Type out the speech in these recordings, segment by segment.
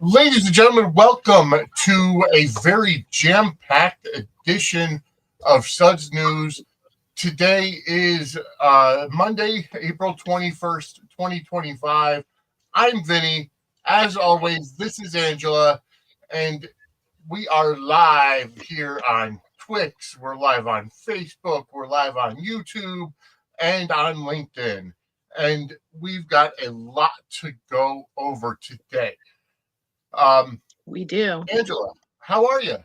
Ladies and gentlemen, welcome to a very jam-packed edition of Suds News. Today is Monday, April 21st, 2025. I'm Vinny. As always, this is Angela, and we are live here on Twix. We're live on Facebook. We're live on YouTube and on LinkedIn. And we've got a lot to go over today. We do. Angela, how are you?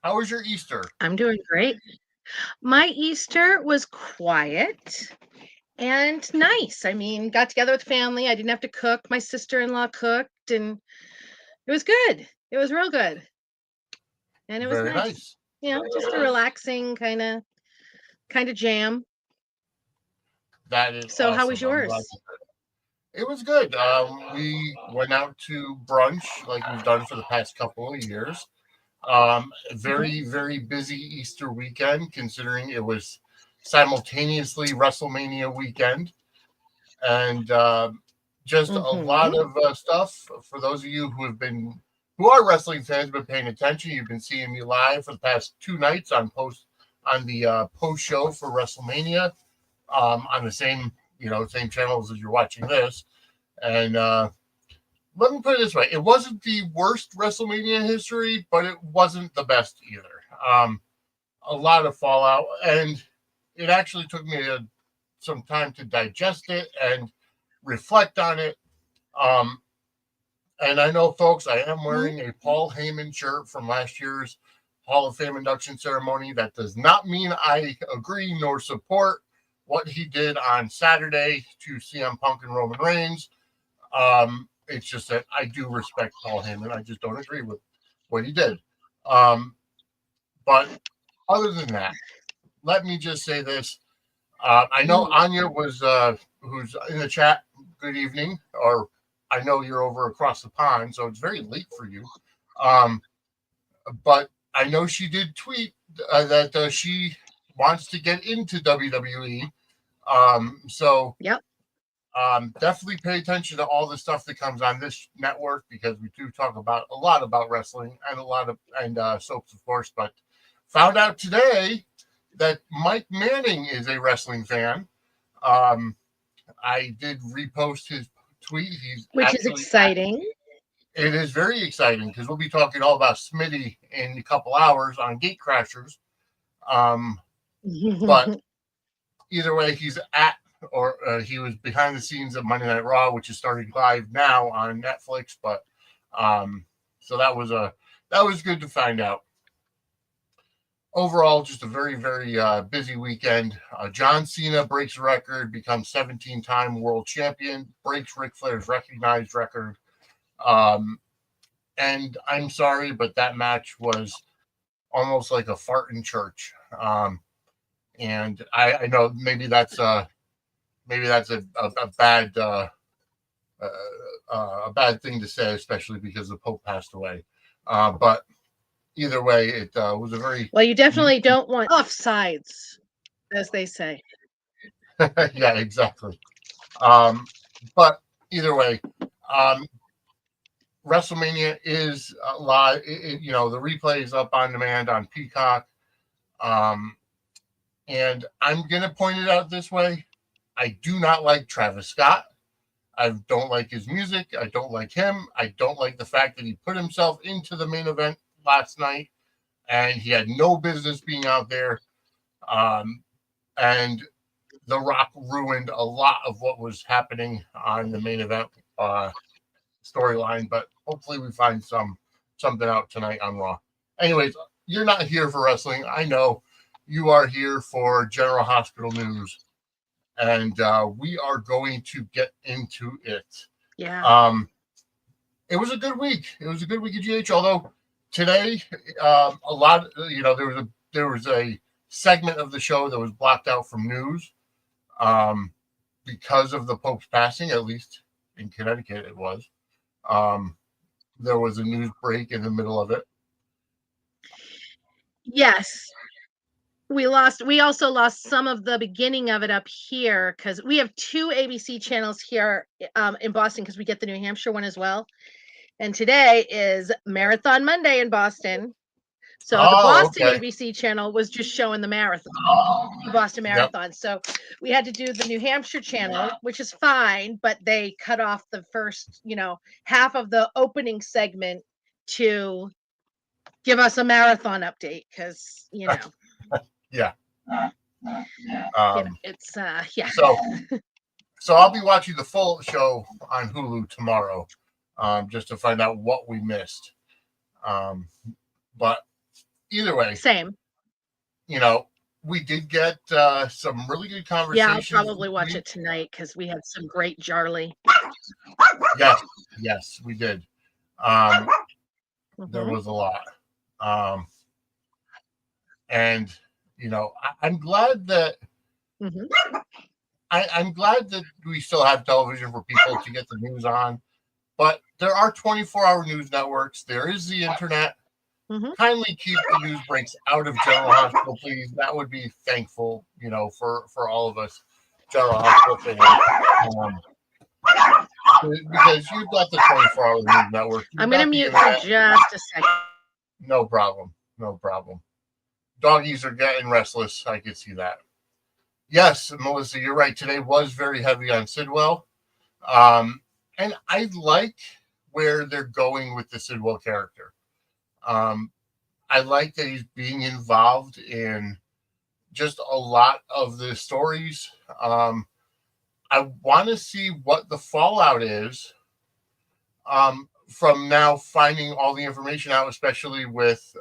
How was your Easter? I'm doing great. My Easter was quiet and nice. I mean, got together with family. I didn't have to cook. My sister-in-law cooked, and it was good. It was real good. And it was Very nice. You know, just a relaxing kind of jam. That is so. awesome. How was yours? It was good. We went out to brunch like we've done for the past couple of years. Very, very busy Easter weekend, considering it was simultaneously WrestleMania weekend. And just a lot of stuff. For those of you who are wrestling fans, been paying attention, you've been seeing me live for the past 2 nights on the post show for WrestleMania, on the same channels as you're watching this. And let me put it this way. It wasn't the worst WrestleMania in history, but it wasn't the best either. A lot of fallout, and it actually took me some time to digest it and reflect on it. And I know, folks, I am wearing a Paul Heyman shirt from last year's Hall of Fame induction ceremony. That does not mean I agree nor support what he did on Saturday to CM Punk and Roman Reigns. It's just that I do respect Paul Heyman. I just don't agree with what he did. But other than that, let me just say this. I know Anya was, who's in the chat, good evening, or I know you're over across the pond, so it's very late for you. But I know she did tweet that she wants to get into WWE. So yep. Definitely pay attention to all the stuff that comes on this network, because we do talk about a lot about wrestling and soaps, of course. But found out today that Mike Manning is a wrestling fan. I did repost his tweet. Which is exciting. It is very exciting, because we'll be talking all about Smitty in a couple hours on Gate Crashers. But either way, he was behind the scenes of Monday Night Raw, which is starting live now on Netflix. But so that was good to find out. Overall, just a very, very busy weekend. John Cena breaks a record, becomes 17-time world champion, breaks Ric Flair's recognized record. And I'm sorry, but that match was almost like a fart in church. And I know maybe that's a bad thing to say, especially because the Pope passed away. But either way, it was a very... Well, you definitely don't want offsides, as they say. Yeah, exactly. But either way, WrestleMania is live. The replay is up on demand on Peacock. And I'm going to point it out this way. I do not like Travis Scott. I don't like his music. I don't like him. I don't like the fact that he put himself into the main event last night, and he had no business being out there. And The Rock ruined a lot of what was happening on the main event storyline, but hopefully we find something out tonight on Raw. Anyways, you're not here for wrestling. I know you are here for General Hospital news, and we are going to get into it. Yeah. It was a good week. It was a good week at GH, although today, a lot, there was a segment of the show that was blocked out from news because of the Pope's passing. At least in Connecticut, it was. There was a news break in the middle of it. Yes. We also lost some of the beginning of it up here because we have 2 ABC channels here in Boston because we get the New Hampshire one as well. And today is Marathon Monday in Boston. So the Boston ABC channel was just showing the marathon, the Boston Marathon. Yep. So we had to do the New Hampshire channel, which is fine, but they cut off the first, half of the opening segment to give us a marathon update because, Yeah. It's yeah. So I'll be watching the full show on Hulu tomorrow, just to find out what we missed. But either way, same. We did get some really good conversations. Yeah, I'll probably watch it tonight because we had some great Jarly. Yes, we did. There was a lot. And I'm glad that I'm glad that we still have television for people to get the news on, but there are 24-hour news networks. There is the internet. Kindly keep the news breaks out of General Hospital, please. That would be thankful, for all of us, General Hospital fans. Because you've got the 24-hour news network. I'm going to mute for just a second. No problem. Doggies are getting restless. I can see that. Yes, Melissa, you're right. Today was very heavy on Sidwell. And I like where they're going with the Sidwell character. I like that he's being involved in just a lot of the stories. I want to see what the fallout is from now finding all the information out, especially with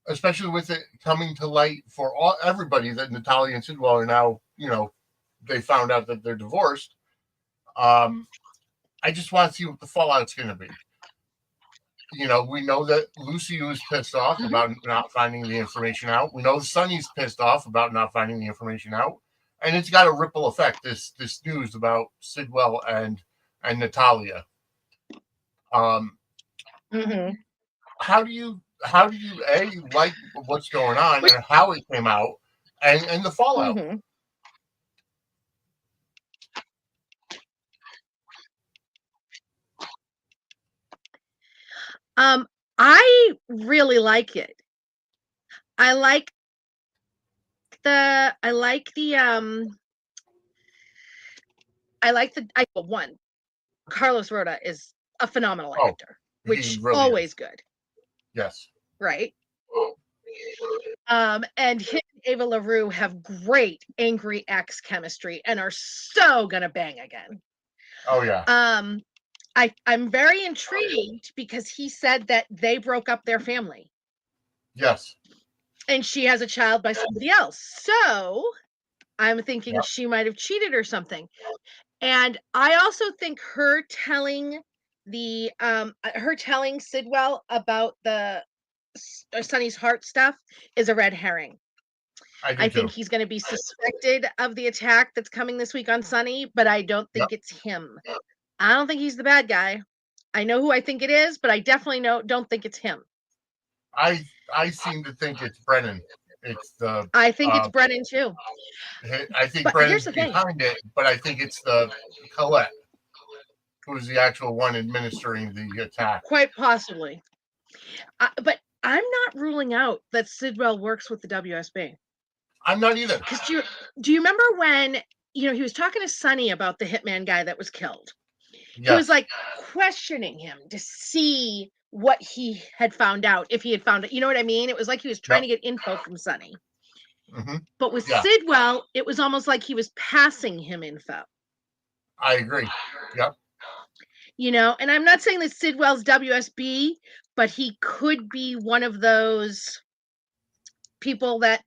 it coming to light for everybody that Natalia and Sidwell are now, they found out that they're divorced. I just want to see what the fallout's going to be. We know that Lucy was pissed off about not finding the information out. We know Sonny's pissed off about not finding the information out. And it's got a ripple effect, this news about Sidwell and Natalia. How do you like what's going on and how it came out and the fallout? I really like it. I like one. Carlos Rhoda is a phenomenal actor, which really always is good. Yes. Right. And him and Ava LaRue have great angry ex chemistry and are so gonna bang again. Oh yeah. I'm very intrigued because he said that they broke up their family. Yes. And she has a child by somebody else. So I'm thinking she might have cheated or something. And I also think her telling Sidwell about the Sonny's heart stuff is a red herring. I think he's going to be suspected of the attack that's coming this week on Sonny, but I don't think it's him. I don't think he's the bad guy. I know who I think it is, but I definitely don't think it's him. I seem to think it's Brennan. I think it's Brennan too. I think Brennan's behind it, but I think it's the Colette who's the actual one administering the attack. Quite possibly. But I'm not ruling out that Sidwell works with the WSB. I'm not either. Because do you remember when he was talking to Sonny about the hitman guy that was killed? Yes. He was like questioning him to see what he had found out, if he had found it. You know what I mean? It was like he was trying to get info from Sonny. But with Sidwell, it was almost like he was passing him info. I agree. Yep. And I'm not saying that Sidwell's WSB, but he could be one of those people that,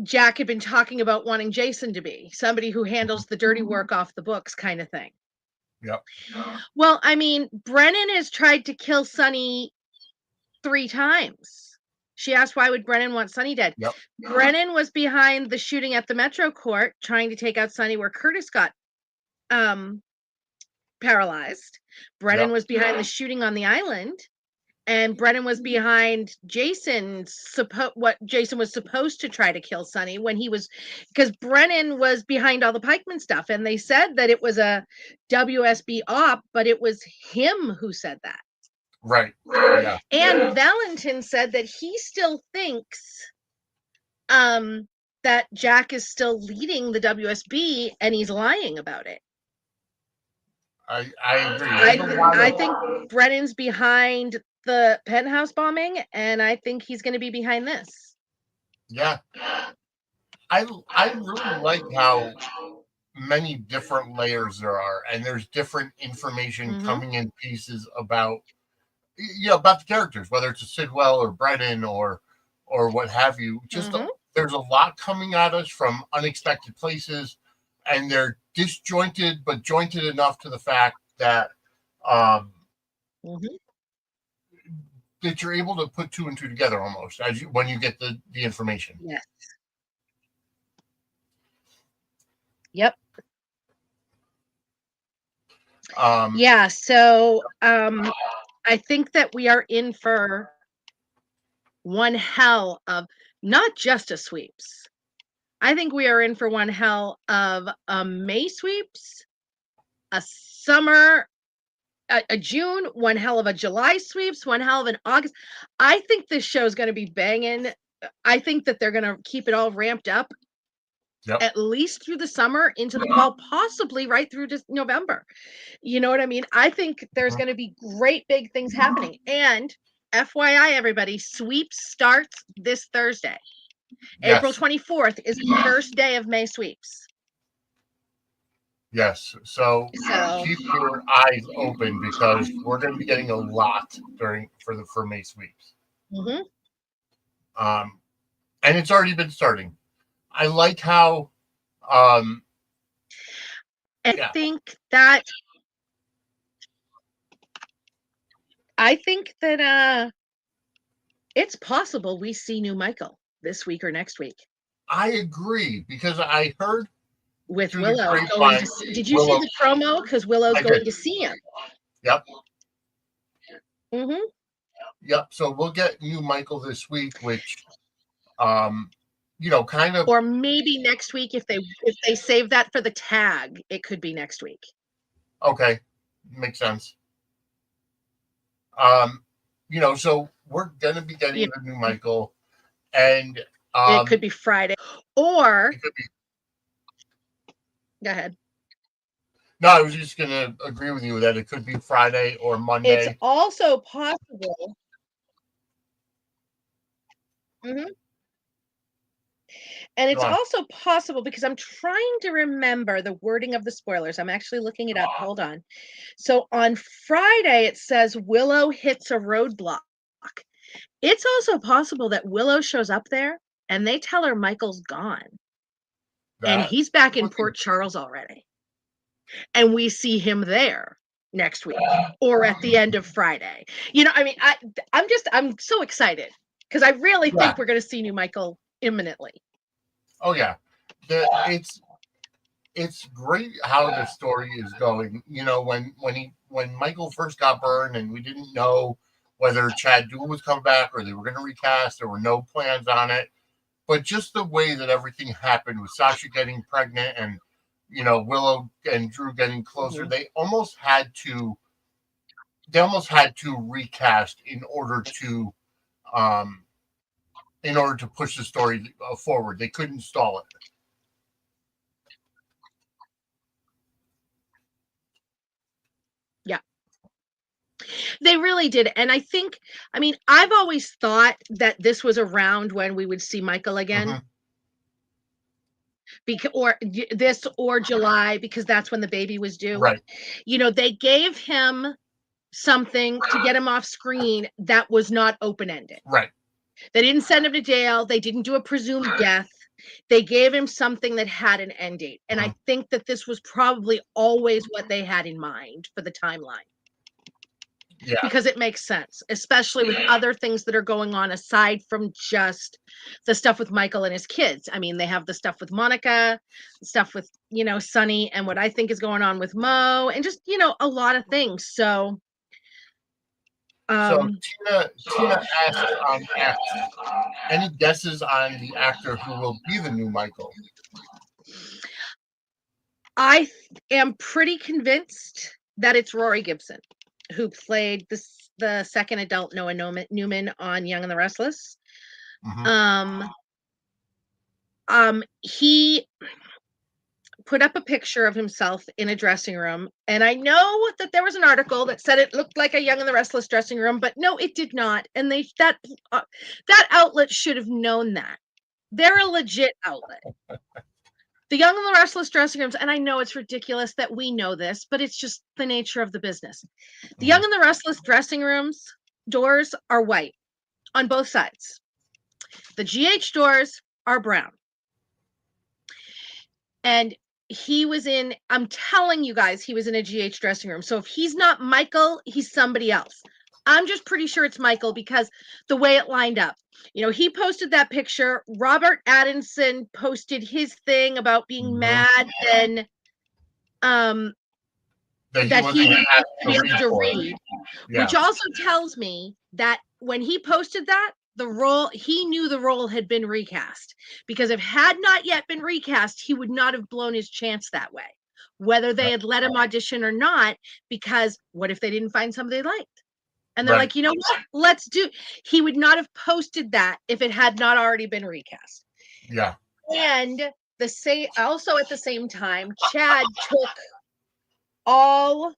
Jack had been talking about wanting Jason to be, somebody who handles the dirty work off the books kind of thing. Yep. Well, I mean, Brennan has tried to kill Sonny 3 times. She asked, why would Brennan want Sonny dead? Yep. Brennan was behind the shooting at the Metro Court, trying to take out Sonny, where Curtis got paralyzed. Brennan was behind the shooting on the island. And Brennan was behind what Jason was supposed to try to kill Sonny when he was, because Brennan was behind all the Pikeman stuff. And they said that it was a WSB op, but it was him who said that. Right. Yeah. And Valentin said that he still thinks that Jack is still leading the WSB and he's lying about it. I agree. I think Brennan's behind the penthouse bombing, and I think he's going to be behind this. Yeah. I really like how many different layers there are, and there's different information coming in pieces about about the characters, whether it's a Sidwell or Brennan or what have you. Just there's a lot coming at us from unexpected places, and they're disjointed but jointed enough to the fact that that you're able to put two and two together almost when you get the information. Yes. Yep. Yeah. So I think that we are in for one hell of not just a sweeps. I think we are in for one hell of a May sweeps, a summer, a June, one hell of a July sweeps, one hell of an August. I think this show is going to be banging. I think that they're going to keep it all ramped up at least through the summer into the fall, possibly right through to November. You know what I mean? I think there's going to be great big things happening. And FYI, everybody, sweeps starts this Thursday. Yes. April 24th is the first day of May sweeps. Yes. So keep your eyes open because we're going to be getting a lot for May sweeps. And it's already been starting. I like how I think that it's possible we see new Michael this week or next week. I agree because I heard with Willow going to see, did you see the promo? Because Willow's going to see him. Yep. Yep. So we'll get new Michael this week, which kind of, or maybe next week if they save that for the tag, it could be next week. Okay, makes sense. So we're gonna be getting the new Michael, and it could be Friday, or it could be. Go ahead. No, I was just gonna agree with you that it could be Friday or Monday. It's also possible. And it's also possible because I'm trying to remember the wording of the spoilers. I'm actually looking it up. Hold on. So on Friday, it says Willow hits a roadblock. It's also possible that Willow shows up there and they tell her Michael's gone. And he's back in Port Charles already. And we see him there next week or at the end of Friday. I mean, I'm so excited because I really think we're going to see new Michael imminently. Oh yeah, it's great how the story is going. When Michael first got burned and we didn't know whether Chad Duell was coming back or they were going to recast, there were no plans on it. But just the way that everything happened with Sasha getting pregnant and Willow and Drew getting closer, they almost had to recast in order to push the story forward. They couldn't stall it. Yeah. They really did. And I mean, I've always thought that this was around when we would see Michael again. Or July, because that's when the baby was due. Right. They gave him something to get him off screen that was not open-ended. Right. They didn't send him to jail. They didn't do a presumed death. They gave him something that had an end date. And I think that this was probably always what they had in mind for the timeline. Yeah. because it makes sense, especially with other things that are going on aside from just the stuff with Michael and his kids. I mean, they have the stuff with Monica, stuff with, Sonny, and what I think is going on with Mo, and just, a lot of things. So, So um, Tina asks on X, any guesses on the actor who will be the new Michael? I am pretty convinced that it's Rory Gibson, who played the second adult Noah Newman on Young and the Restless. Mm-hmm. He put up a picture of himself in a dressing room, and I know that there was an article that said it looked like a Young and the Restless dressing room, but no, it did not. And that outlet should have known that. They're a legit outlet. The Young and the Restless dressing rooms, and I know it's ridiculous that we know this, but it's just the nature of the business. The Young and the Restless dressing rooms doors are white on both sides. The GH doors are brown. And I'm telling you guys, he was in a GH dressing room. So if he's not Michael, he's somebody else. I'm just pretty sure it's Michael because the way it lined up. He posted that picture. Robert Attinson posted his thing about being mad and that he didn't be able to read, which also tells me that when he posted that, he knew the role had been recast, because if it had not yet been recast, he would not have blown his chance that way, whether they had let him audition or not, because what if they didn't find somebody they liked? And they're like, you know what? Let's do. He would not have posted that if it had not already been recast. Yeah. And also at the same time, Chad took oh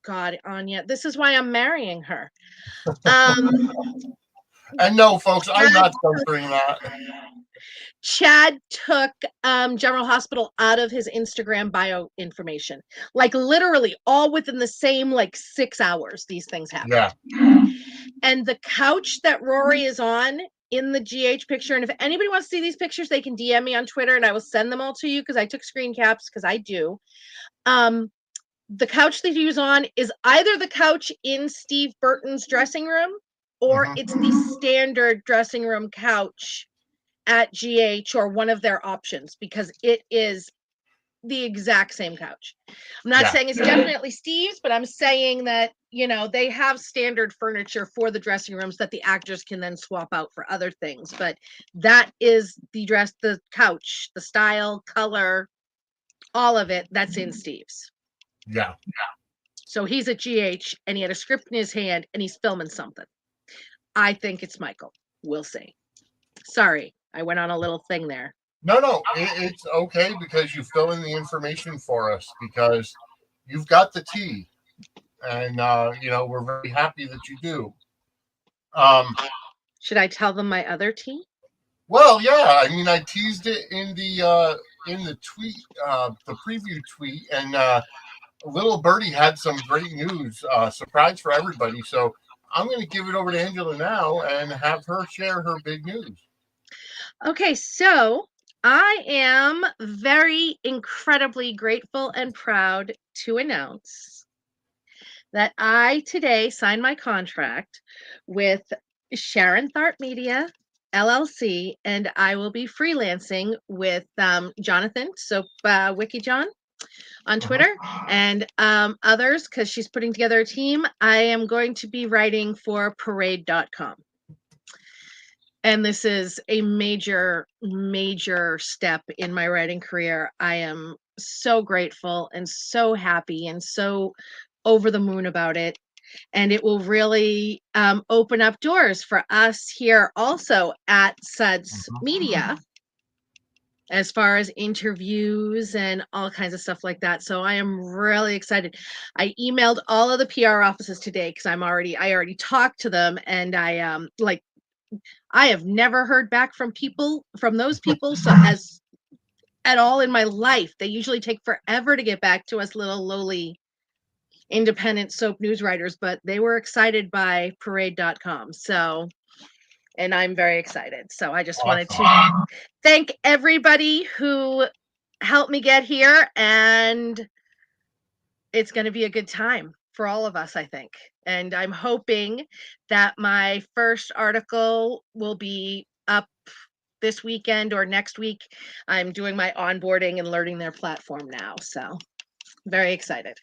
God, Anya, this is why I'm marrying her. And no, folks, I'm not censoring that. Chad took General Hospital out of his Instagram bio information, like literally all within the same 6 hours. These things happen. Yeah. And the couch that Rory is on in the GH picture, and if anybody wants to see these pictures, they can DM me on Twitter, and I will send them all to you because I took screen caps because I do. The couch that he was on is either the couch in Steve Burton's dressing room, or it's the standard dressing room couch at GH, or one of their options, because it is the exact same couch. I'm not saying it's definitely Steve's, but I'm saying that, they have standard furniture for the dressing rooms that the actors can then swap out for other things. But that is the couch, the style, color, all of it, that's in Steve's. Yeah. So he's at GH and he had a script in his hand and he's filming something. I think it's Michael. We'll see. Sorry, I went on a little thing there. No, it's okay, because you fill in the information for us, because you've got the tea, and we're very happy that you do. Should I tell them my other tea? Well, yeah. I mean, I teased it in the tweet, the preview tweet, and Little Birdie had some great news, surprise for everybody. So I'm going to give it over to Angela now and have her share her big news. Okay, so I am very incredibly grateful and proud to announce that I today signed my contract with Sharon Tharp Media LLC, and I will be freelancing with Jonathan, so Wiki John on Twitter, and others, because she's putting together a team. I am going to be writing for parade.com. And this is a major, major step in my writing career. I am so grateful and so happy and so over the moon about it. And it will really open up doors for us here also at Suds Media, as far as interviews and all kinds of stuff like that. So I am really excited. I emailed all of the PR offices today because I already talked to them, and I have never heard back from those people at all in my life. They usually take forever to get back to us little lowly independent soap news writers, but they were excited by parade.com. So, and I'm very excited. So I just wanted to thank everybody who helped me get here, and it's going to be a good time for all of us, I think. And I'm hoping that my first article will be up this weekend or next week. I'm doing my onboarding and learning their platform now. So very excited.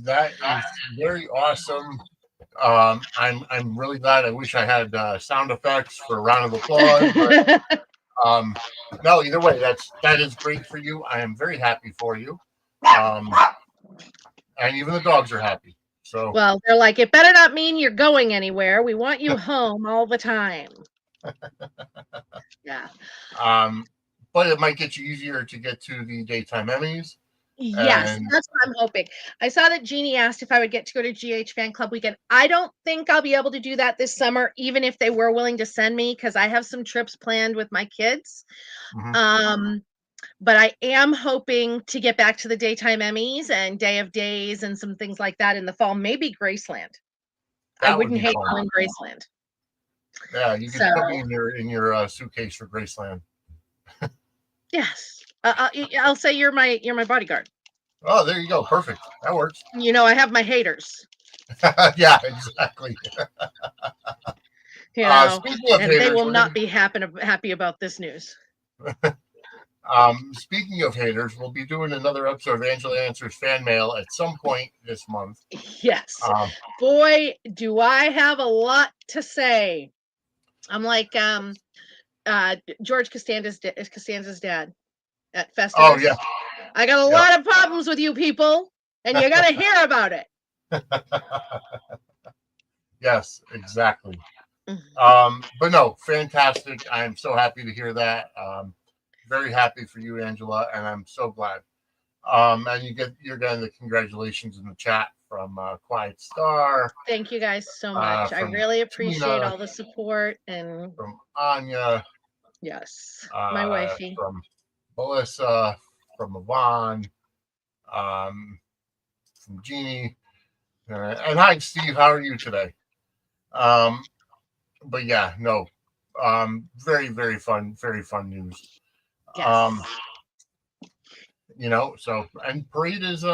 That is very awesome. I'm really glad. I wish I had sound effects for a round of applause, but um, no. Either way, that is great for you. I am very happy for you, and even the dogs are happy. So, Well, they're like, it better not mean you're going anywhere. We want you home all the time. Yeah. um, but it might get you easier to get to the daytime Emmys, Yes, and that's what I'm hoping. I saw that Jeannie asked if I would get to go to GH Fan Club weekend. I don't think I'll be able to do that this summer, even if they were willing to send me, because I have some trips planned with my kids. mhm, Um, but I am hoping to get back to the daytime Emmys and Day of Days and some things like that in the fall. Maybe Graceland. I that would wouldn't be hate fun. going Graceland. Yeah, you So could put me in your suitcase for Graceland. yes, I'll say you're my bodyguard. Oh, there you go. Perfect. That works. You know, I have my haters. Yeah, exactly. You know, Speaking of and they haters, will we're not gonna. be happy about this news. Speaking of haters, we'll be doing another episode of Angela Answers Fan Mail at some point this month. Yes. Um, Boy, do I have a lot to say. I'm like George Costanza's dad at oh Festivus. yeah, I got a yeah. lot of problems with you people, and you got to hear about it. Yes, exactly. Mhm. But no, fantastic. I'm so happy to hear that. Very happy for you, Angela, and I'm so glad. And you're getting the congratulations in the chat from Quiet Star, Thank you guys so much. I from really appreciate Tina, all the support and from Anya, yes, my wifey. from Melissa, from Yvonne, um, from Jeannie, and hi, Steve. How are you today? Um, but yeah, no, very very fun news. Yes. Um, so and parade is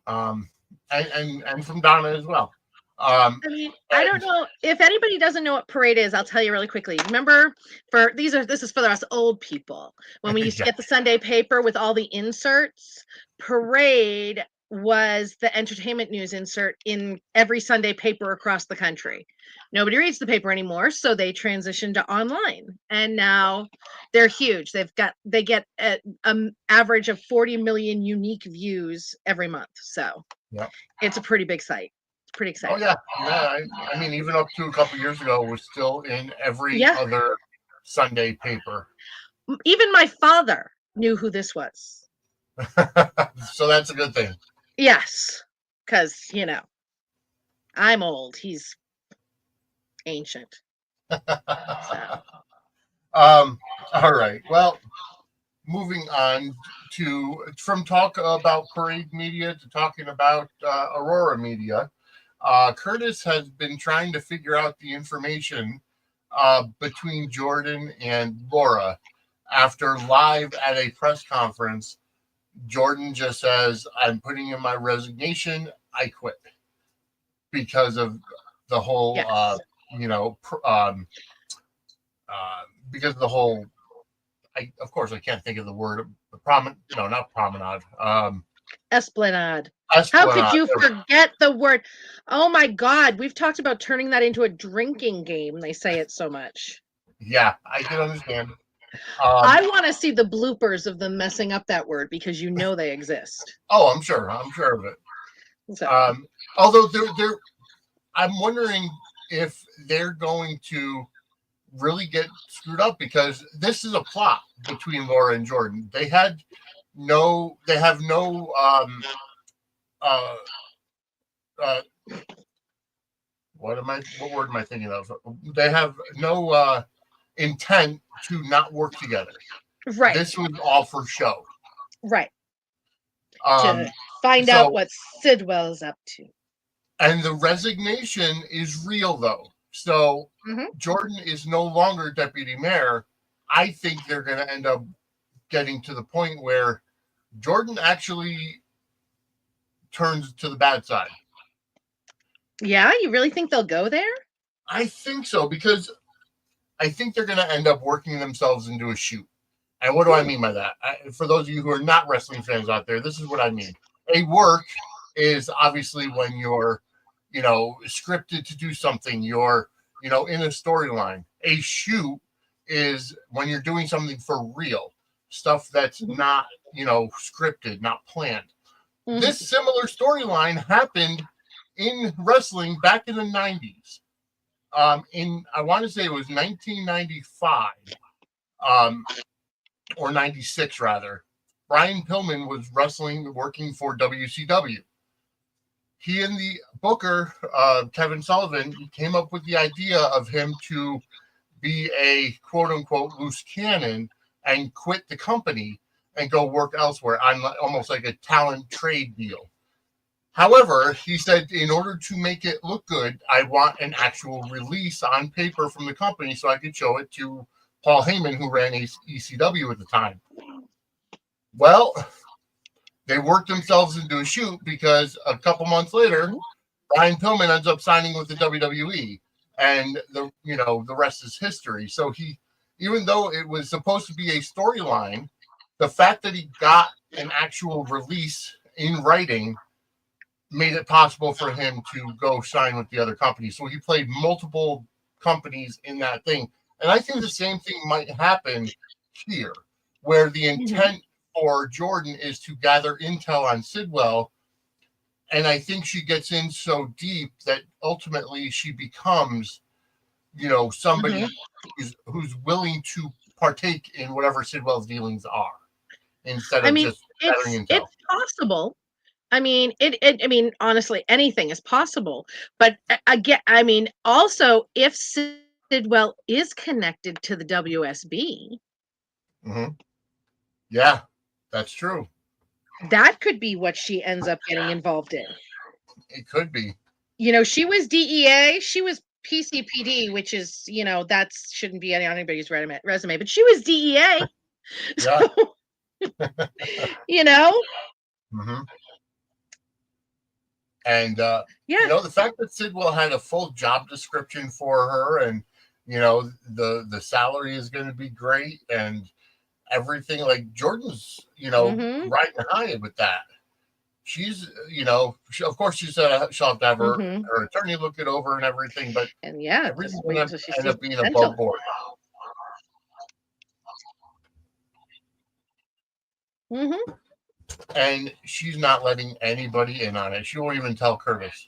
um, and from Donna as well. Um, I mean, I don't and know if anybody doesn't know what parade is. I'll tell you really quickly. Remember, this is for us old people. When we used to yeah, get the Sunday paper with all the inserts, parade was the entertainment news insert in every Sunday paper across the country. Nobody reads the paper anymore, so they transitioned to online, and now they're huge. They get an average of 40 million unique views every month. So yeah. it's a pretty big site. It's pretty Oh exciting. yeah, yeah. I mean, even up to a couple years ago, it was still in every Yeah. other Sunday paper. Even my father knew who this was. So that's a good thing. Yes. Because, I'm old. He's ancient. So, All right. Well, moving on from talk about Parade Media to talking about Aurora Media. Curtis has been trying to figure out the information between Jordan and Laura. After live at a press conference, Jordan just says, "I'm putting in my resignation. I quit," because of the whole, yes. because of the whole. Of course, I can't think of the word. The promenade, not promenade. Esplanade. How could Esplanade. you forget the word? Oh my God. We've talked about turning that into a drinking game. They say it so much. Yeah, I can understand. I want to see the bloopers of them messing up that word because they exist. Oh, I'm sure. I'm sure of it. So, Although I'm wondering if they're going to really get screwed up because this is a plot between Laura and Jordan. They have no uh uh what word am I thinking of? They have no intent to not work together. right. This was all for show. Right. Um To find out so what Sidwell's up to. and the resignation is real though. So Mm-hmm. Jordan is no longer deputy mayor. I think they're going to end up getting to the point where Jordan actually turns to the bad side. Yeah, you really think they'll go there? I think so, because I think they're going to end up working themselves into a shoot. And what do I mean by that? For those of you who are not wrestling fans out there, this is what I mean. A work is obviously when you're, scripted to do something, you're, in a storyline. A shoot is when you're doing something for real, stuff that's not, scripted, not planned. Mm-hmm. This similar storyline happened in wrestling back in the 90s. I want to say it was 1995, or 96 rather. Brian Pillman was working for WCW. He and the booker, Kevin Sullivan, came up with the idea of him to be a quote unquote loose cannon and quit the company and go work elsewhere on almost like a talent trade deal. However, he said, in order to make it look good, I want an actual release on paper from the company so I could show it to Paul Heyman, who ran ECW at the time. Well, they worked themselves into a shoot because a couple months later, Brian Pillman ends up signing with the WWE, and the rest is history. So even though it was supposed to be a storyline, the fact that he got an actual release in writing made it possible for him to go sign with the other company. So he played multiple companies in that thing. And I think the same thing might happen here, where the intent for Jordan is to gather intel on Sidwell. And I think she gets in so deep that ultimately she becomes, somebody who's willing to partake in whatever Sidwell's dealings are, instead of just gathering intel. It's possible. I mean, honestly, anything is possible. But again, also, if Sidwell is connected to the WSB, yeah, that's true. That could be what she ends up getting involved in. It could be. She was DEA, she was PCPD, which is, that shouldn't be on anybody's resume, but she was DEA. Yeah. So, And the fact that Sidwell had a full job description for her, and the salary is going to be great, and everything, like Jordan's, riding high with that. She's, of course, she said she'll have to have her attorney look it over and everything, but everything's going to end up being above board. And she's not letting anybody in on it. She won't even tell Curtis.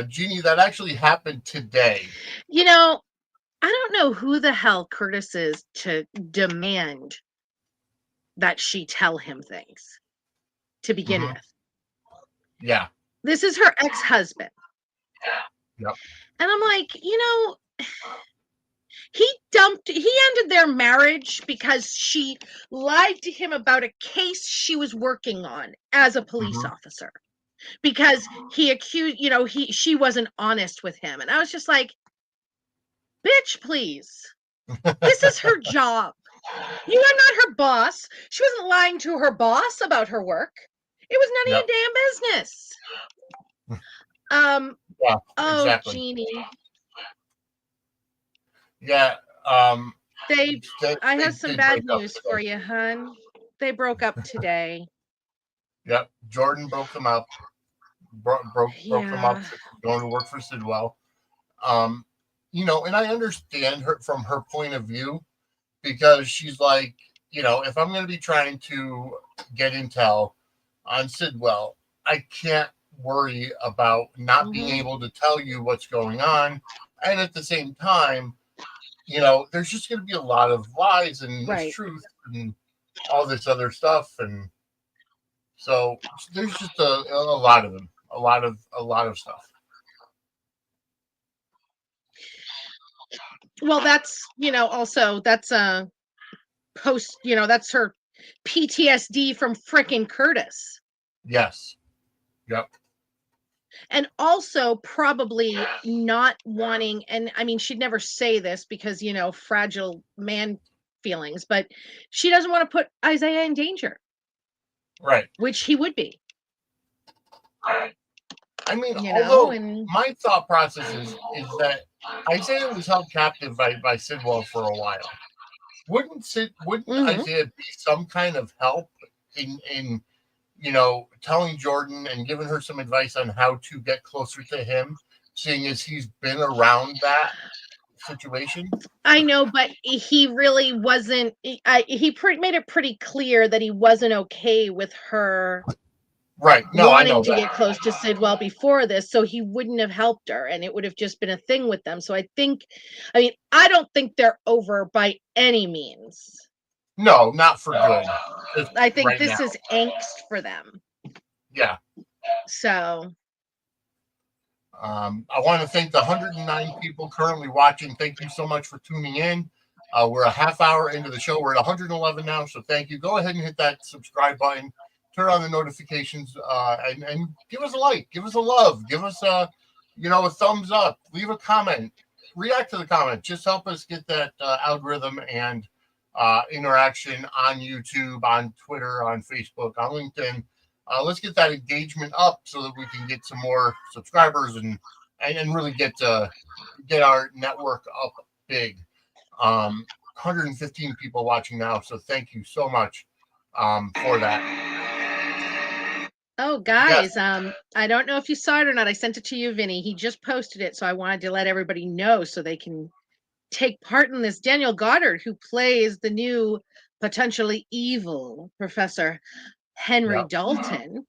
Jeannie, that actually happened today. I don't know who the hell Curtis is to demand that she tell him things to begin with. Yeah. This is her ex-husband. Yep. And I'm like, he ended their marriage because she lied to him about a case she was working on as a police officer, because he accused, she wasn't honest with him. And I was just like, bitch, please. This is her job. You are not her boss. She wasn't lying to her boss about her work. It was none of your damn business. Yeah, exactly. Jeannie. Yeah. I have some bad news for you, hon. They broke up today. Yep. Jordan broke them up. Broke them up, going to work for Sidwell. And I understand her from her point of view, because she's like, if I'm going to be trying to get intel on Sidwell, I can't worry about not being able to tell you what's going on. And at the same time, there's just going to be a lot of lies and mistruth and all this other stuff. And so there's just a lot of them, a lot of stuff. Well, that's, also that's post, that's her PTSD from frickin' Curtis. Yes. Yep. And also probably not wanting, and she'd never say this because, fragile man feelings, but she doesn't want to put Isaiah in danger. Right. which he would be. I mean, You know, although and my thought process is that Isaiah was held captive by Sidwell for a while. Wouldn't mhm. Isaiah be some kind of help in telling Jordan and giving her some advice on how to get closer to him, seeing as he's been around that situation? I know, but he really wasn't. Made it pretty clear that he wasn't okay with her Right. No, I wanting know to that. get close to Sidwell before this, so he wouldn't have helped her, and it would have just been a thing with them. So I mean, I don't think they're over by any means. No, not for good. Just I think right this now. is angst for them. Yeah. So, I want to thank the 109 people currently watching. Thank you so much for tuning in. We're a half hour into the show. We're at 111 now, so thank you. Go ahead and hit that subscribe button. Turn on the notifications, and give us a like, give us a love, give us a thumbs up. Leave a comment, react to the comment. Just help us get that algorithm and interaction on YouTube, on Twitter, on Facebook, on LinkedIn. Let's get that engagement up so that we can get some more subscribers and really get our network up big. 115 people watching now, so thank you so much for that. oh, Yes. guys, I don't know if you saw it or not. I sent it to you, Vinny. He just posted it, so I wanted to let everybody know so they can take part in this. Daniel Goddard, who plays the new potentially evil Professor Henry Yep. Dalton,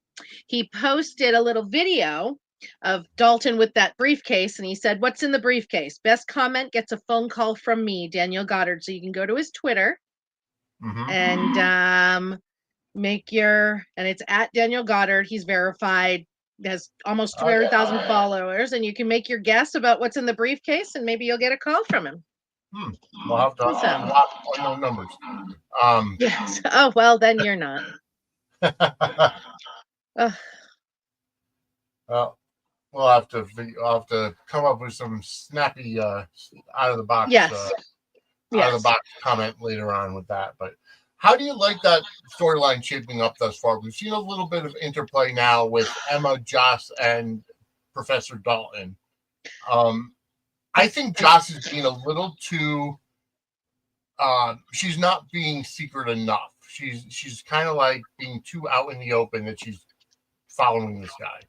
he posted a little video of Dalton with that briefcase, and he said, "What's in the briefcase? Best comment gets a phone call from me, Daniel Goddard." So you can go to his Twitter Mm-hmm. and and it's at Daniel Goddard. He's verified, has almost Oh, yeah. 200,000 followers, and you can make your guess about what's in the briefcase, and maybe you'll get a call from him. We'll have to So, unlock unknown numbers. Um, yes. Oh, well, then you're not. Ugh. well, we'll have to come up with some snappy out of the box Yes. out of the Yes. box comment later on with that. But how do you like that storyline shaping up thus far? We've seen a little bit of interplay now with Emma, Joss, and Professor Dalton. I think Joss is being a little too. She's not being secret enough. She's kind of like being too out in the open that she's following this guy.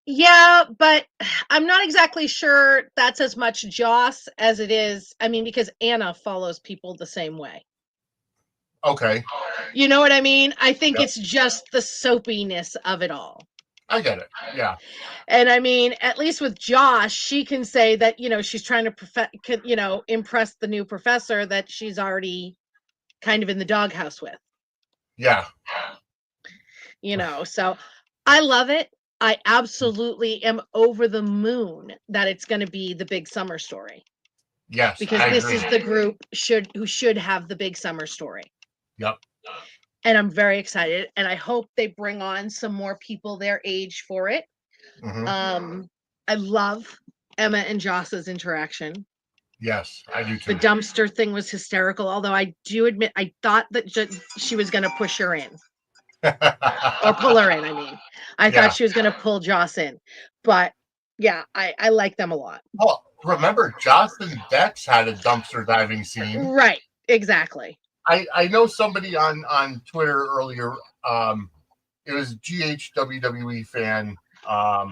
Yeah, but I'm not exactly sure that's as much Joss as it is. I mean, because Anna follows people the same way. Okay. You know what I mean? I think Yep. it's just the soapiness of it all. I get it. Yeah. And I mean, at least with Josh, she can say that, she's trying to, impress the new professor that she's already kind of in the doghouse with, Yeah. So I love it. I absolutely am over the moon that it's going to be the big summer story, Yes, because I this agree. is the group who should have the big summer story. Yep. And I'm very excited, and I hope they bring on some more people their age for it. Mm-hmm. I love Emma and Joss's interaction. Yes, I do The too. dumpster thing was hysterical, although I do admit I thought that she was going to push her in, or pull her in. I mean, I thought Yeah. she was going to pull Joss in, but yeah, I like them a lot. Well, remember, Joss and Dex had a dumpster diving scene. Right, exactly. I know somebody on Twitter earlier. It was GHWWE fan. I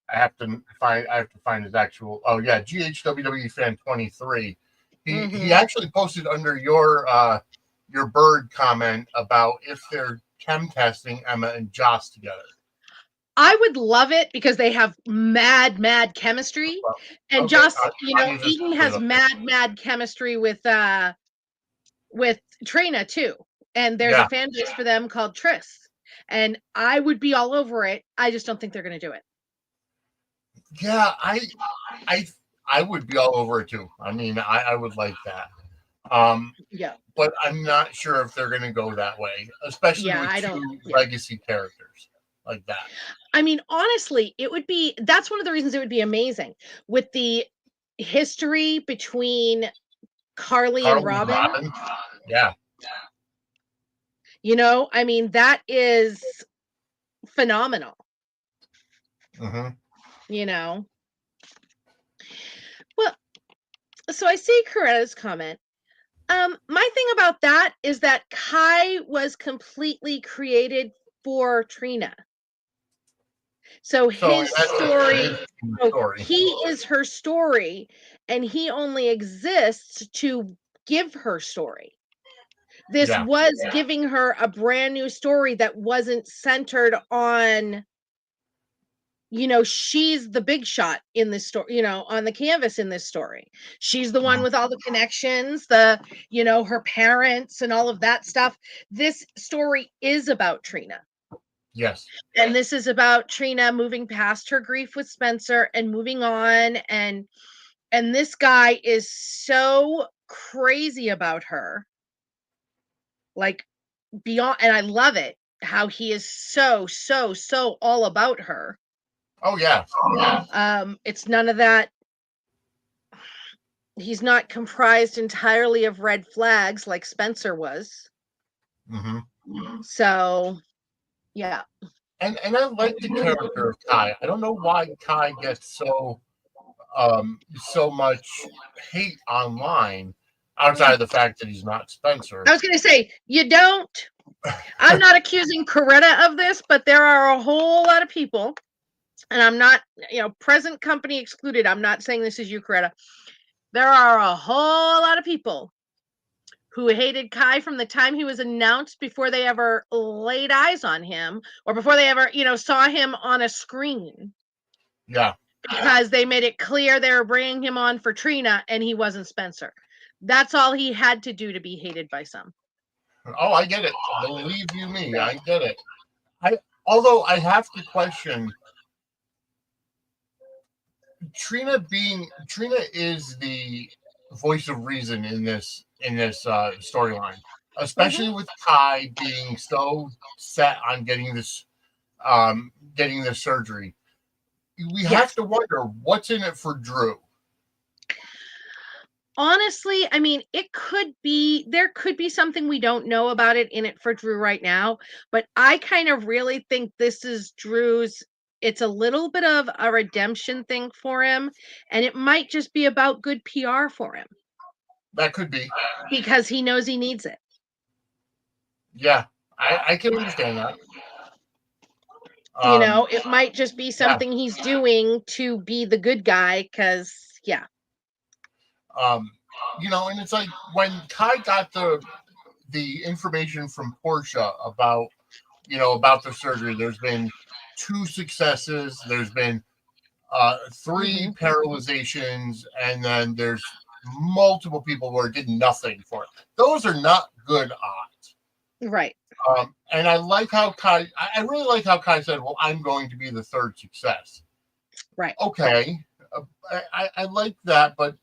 have to find his actual. Oh yeah, GHWWE fan 23. He actually posted under your bird comment about if they're chem testing Emma and Joss together. I would love it because they have mad chemistry, Well, and okay, Joss, I just Eden put it has up there. mad chemistry with Trina too. And there's a Yeah, fan base for them called Tris. And I would be all over it. I just don't think they're going to do it. yeah. I I would be all over it too. I mean, I would like that. Yeah. But I'm not sure if they're going to go that way, especially Yeah, with I two don't. Yeah. legacy characters like that. I mean, honestly, that's one of the reasons it would be amazing with the history between Carly and Carly and Robin. Robin. Yeah. I mean, that is phenomenal, Hmm. you know. Well, so I see Coretta's comment. My thing about that is that Kai was completely created for Trina. So So in his essence, it story, is the so story. he is her story, and he only exists to give her story. This Yeah. was giving her a brand new story that wasn't centered on, she's the big shot in this story, on the canvas in this story. She's the one Mhm. with all the connections, her parents and all of that stuff. This story is about Trina. Yes. And this is about Trina moving past her grief with Spencer and moving on, and this guy is so crazy about her. Like beyond, and I love it how he is so all about her. Oh yeah. It's none of that. He's not comprised entirely of red flags like Spencer was. Hmm. So, yeah. And I like the character of Kai. I don't know why Kai gets so much hate online outside of the fact that he's not I Spencer. was going to say, you don't. I'm not accusing Coretta of this, but there are a whole lot of people, and I'm not, present company excluded. I'm not saying this is you, Coretta. There are a whole lot of people who hated Kai from the time he was announced before they ever laid eyes on him or before they ever, saw him on a screen, Yeah. because they made it clear they were bringing him on for Trina and he wasn't Spencer. That's all he had to do to be hated by some. Oh, I get it. Believe you me, I get it. I Although I have to question Trina is the voice of reason in this storyline, especially Mm-hmm. with Kai being so set on getting this surgery. We have Yes. to wonder what's in it for Drew. Honestly, I mean, there could be something we don't know about it in it for Drew right now, but I kind of really think this is Drew's. It's a little bit of a redemption thing for him, and it might just be about good PR for him That could be. because he knows he needs it. Yeah, I can understand that. Um, It might just be yeah. something he's doing to be the good guy because, yeah. Um, and it's like when Kai got the information from Portia about the surgery. There's been two successes. There's been three Hmm. paralyzations, and then there's multiple people who did nothing for it. Those are not good odds. Right. And I like how Kai. I really like how Kai said, "Well, I'm going to be the third success." Right. Okay, I like that, but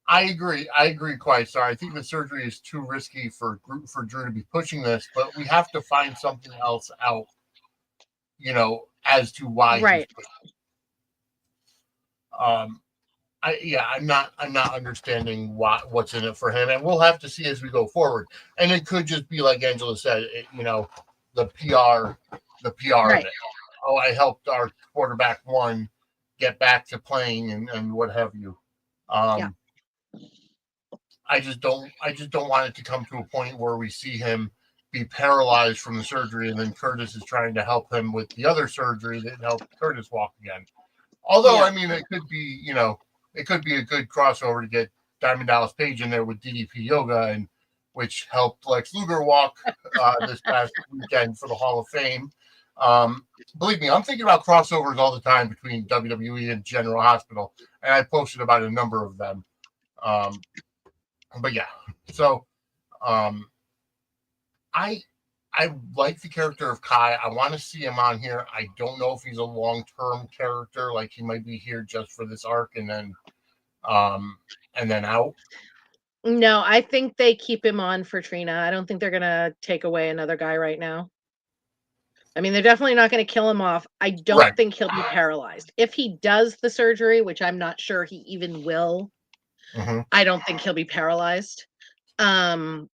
I agree. I agree quite. Sorry, I think the surgery is too risky for Drew to be pushing this, but we have to find something else out, as to why he's Right. pushing. Um, I'm not understanding what's in it for him, and we'll have to see as we go forward. And it could just be like Angela said, the PR of Right. it. Oh, I helped our quarterback one get back to playing and what have you. Yeah. Um, I just don't want it to come to a point where we see him be paralyzed from the surgery, and then Curtis is trying to help him with the other surgery that helped Curtis walk again. Although, Yeah. I mean, it could be a good crossover to get Diamond Dallas Page in there with DDP Yoga, and which helped Lex Luger walk this past weekend for the Hall of Fame. Believe me, I'm thinking about crossovers all the time between WWE and General Hospital, and I posted about a number of them. Um, but yeah, so um, I I like the character of Kai. I want to see him on here. I don't know if he's a long term character, like he might be here just for this arc um and then out. No, I think they keep him on for Trina. I don't think they're gonna take away another guy right now. I mean, they're definitely not gonna kill him off. I don't Right. think he'll be paralyzed. If he does the surgery, which I'm not sure he even will, Hmm. I don't think he'll be paralyzed. Um,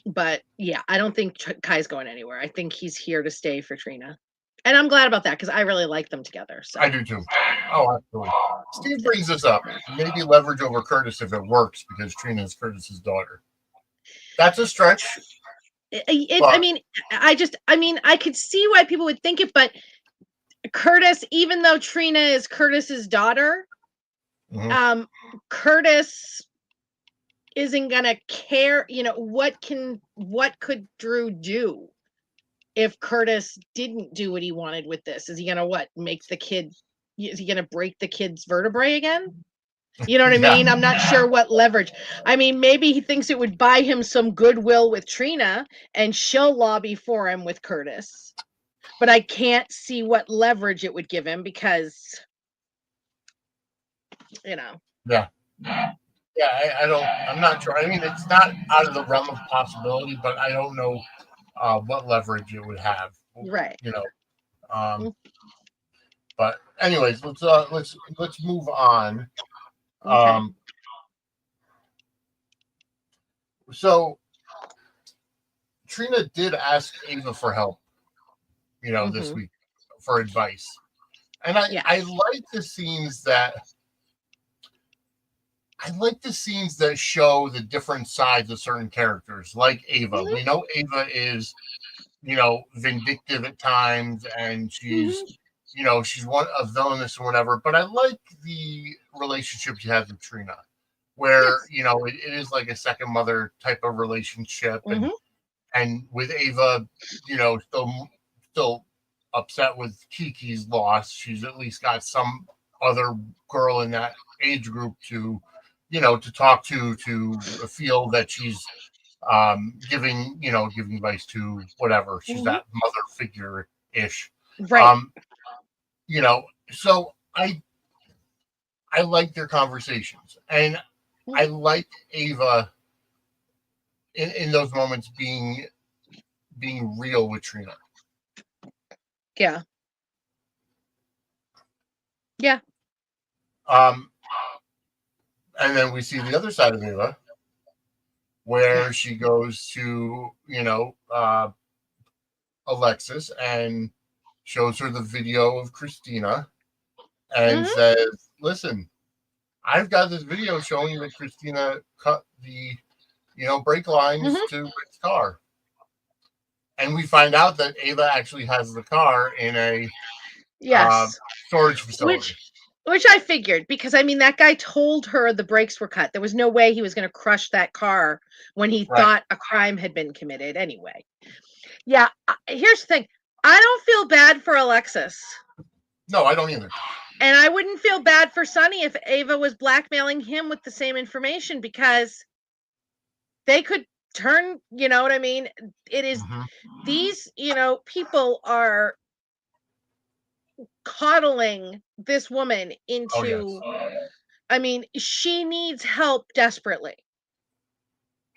But yeah, I don't think Kai's going anywhere. I think he's here to stay for Trina. And I'm glad about that because I really like them together. So I do too. Oh, absolutely. Steve brings this up. Maybe leverage over Curtis if it works because Trina is Curtis's daughter. That's a stretch. I mean, I could see why people would think it, but Curtis, even though Trina is Curtis's daughter, Curtis isn't gonna care. What could Drew do if Curtis didn't do what he wanted with this? Is he gonna make the kid? Is he gonna break the kid's vertebrae again? You know what I mean? I'm not sure what leverage. I mean, maybe he thinks it would buy him some goodwill with Trina and she'll lobby for him with Curtis. But I can't see what leverage it would give him because, Yeah. Yeah, I'm not sure. I mean, it's not out of the realm of possibility, but I don't know what leverage it would have. Right. But anyways, let's move on. Okay. So Trina did ask Ava for help, this week for advice. And I like the scenes that show the different sides of certain characters, like Ava. We know Ava is, vindictive at times, and she's, she's a villainous or whatever. But I like the relationship she has with Trina, where it is like a second mother type of relationship, and with Ava, still upset with Kiki's loss. She's at least got some other girl in that age group to talk to feel that she's giving advice to, whatever. She's that mother figure ish. Right. So I like their conversations, and I like Ava in those moments being real with Trina. Yeah. Yeah. And then we see the other side of Ava, where she goes to, Alexis and shows her the video of Christina and says, listen, I've got this video showing that Christina cut the, brake lines to Rick's car. And we find out that Ava actually has the car in a storage facility. Which I figured, because I mean, that guy told her the brakes were cut. There was no way he was going to crush that car when he thought a crime had been committed anyway. Yeah. Here's the thing. I don't feel bad for Alexis. No, I don't either. And I wouldn't feel bad for Sonny if Ava was blackmailing him with the same information, because they could turn, you know what I mean? It is these, people are coddling this woman into, I mean, she needs help desperately.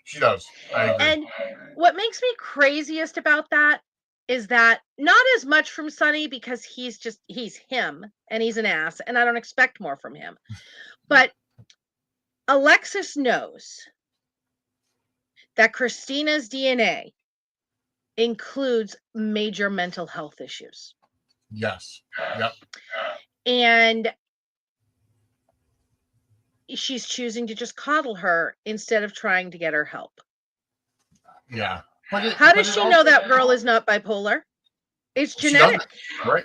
She does. I agree. And what makes me craziest about that is that not as much from Sonny, because he's him and he's an ass and I don't expect more from him. But Alexis knows that Christina's DNA includes major mental health issues. Yes. Yep. And she's choosing to just coddle her instead of trying to get her help. Yeah. How does she know that girl is not bipolar? It's genetic. Right.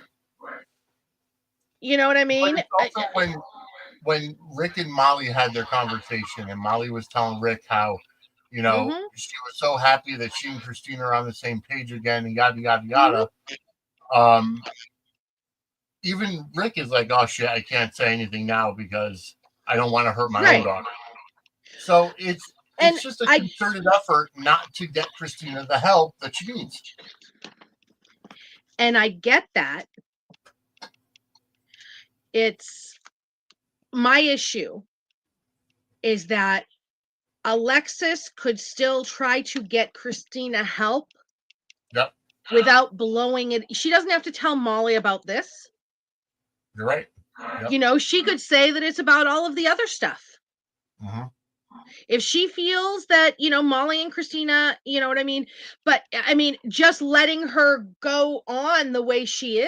You know what I mean? But it's also when Rick and Molly had their conversation, and Molly was telling Rick how, she was so happy that she and Christina are on the same page again, and yada, yada, yada. Even Rick is like, oh, shit, I can't say anything now because I don't want to hurt my own daughter. So it's just a concerted effort not to get Christina the help that she needs. And I get that. It's my issue is that Alexis could still try to get Christina help without blowing it. She doesn't have to tell Molly about this. You're right. Yep. She could say that it's about all of the other stuff. If she feels that, Molly and Christina, you know what I mean? But I mean, just letting her go on the way she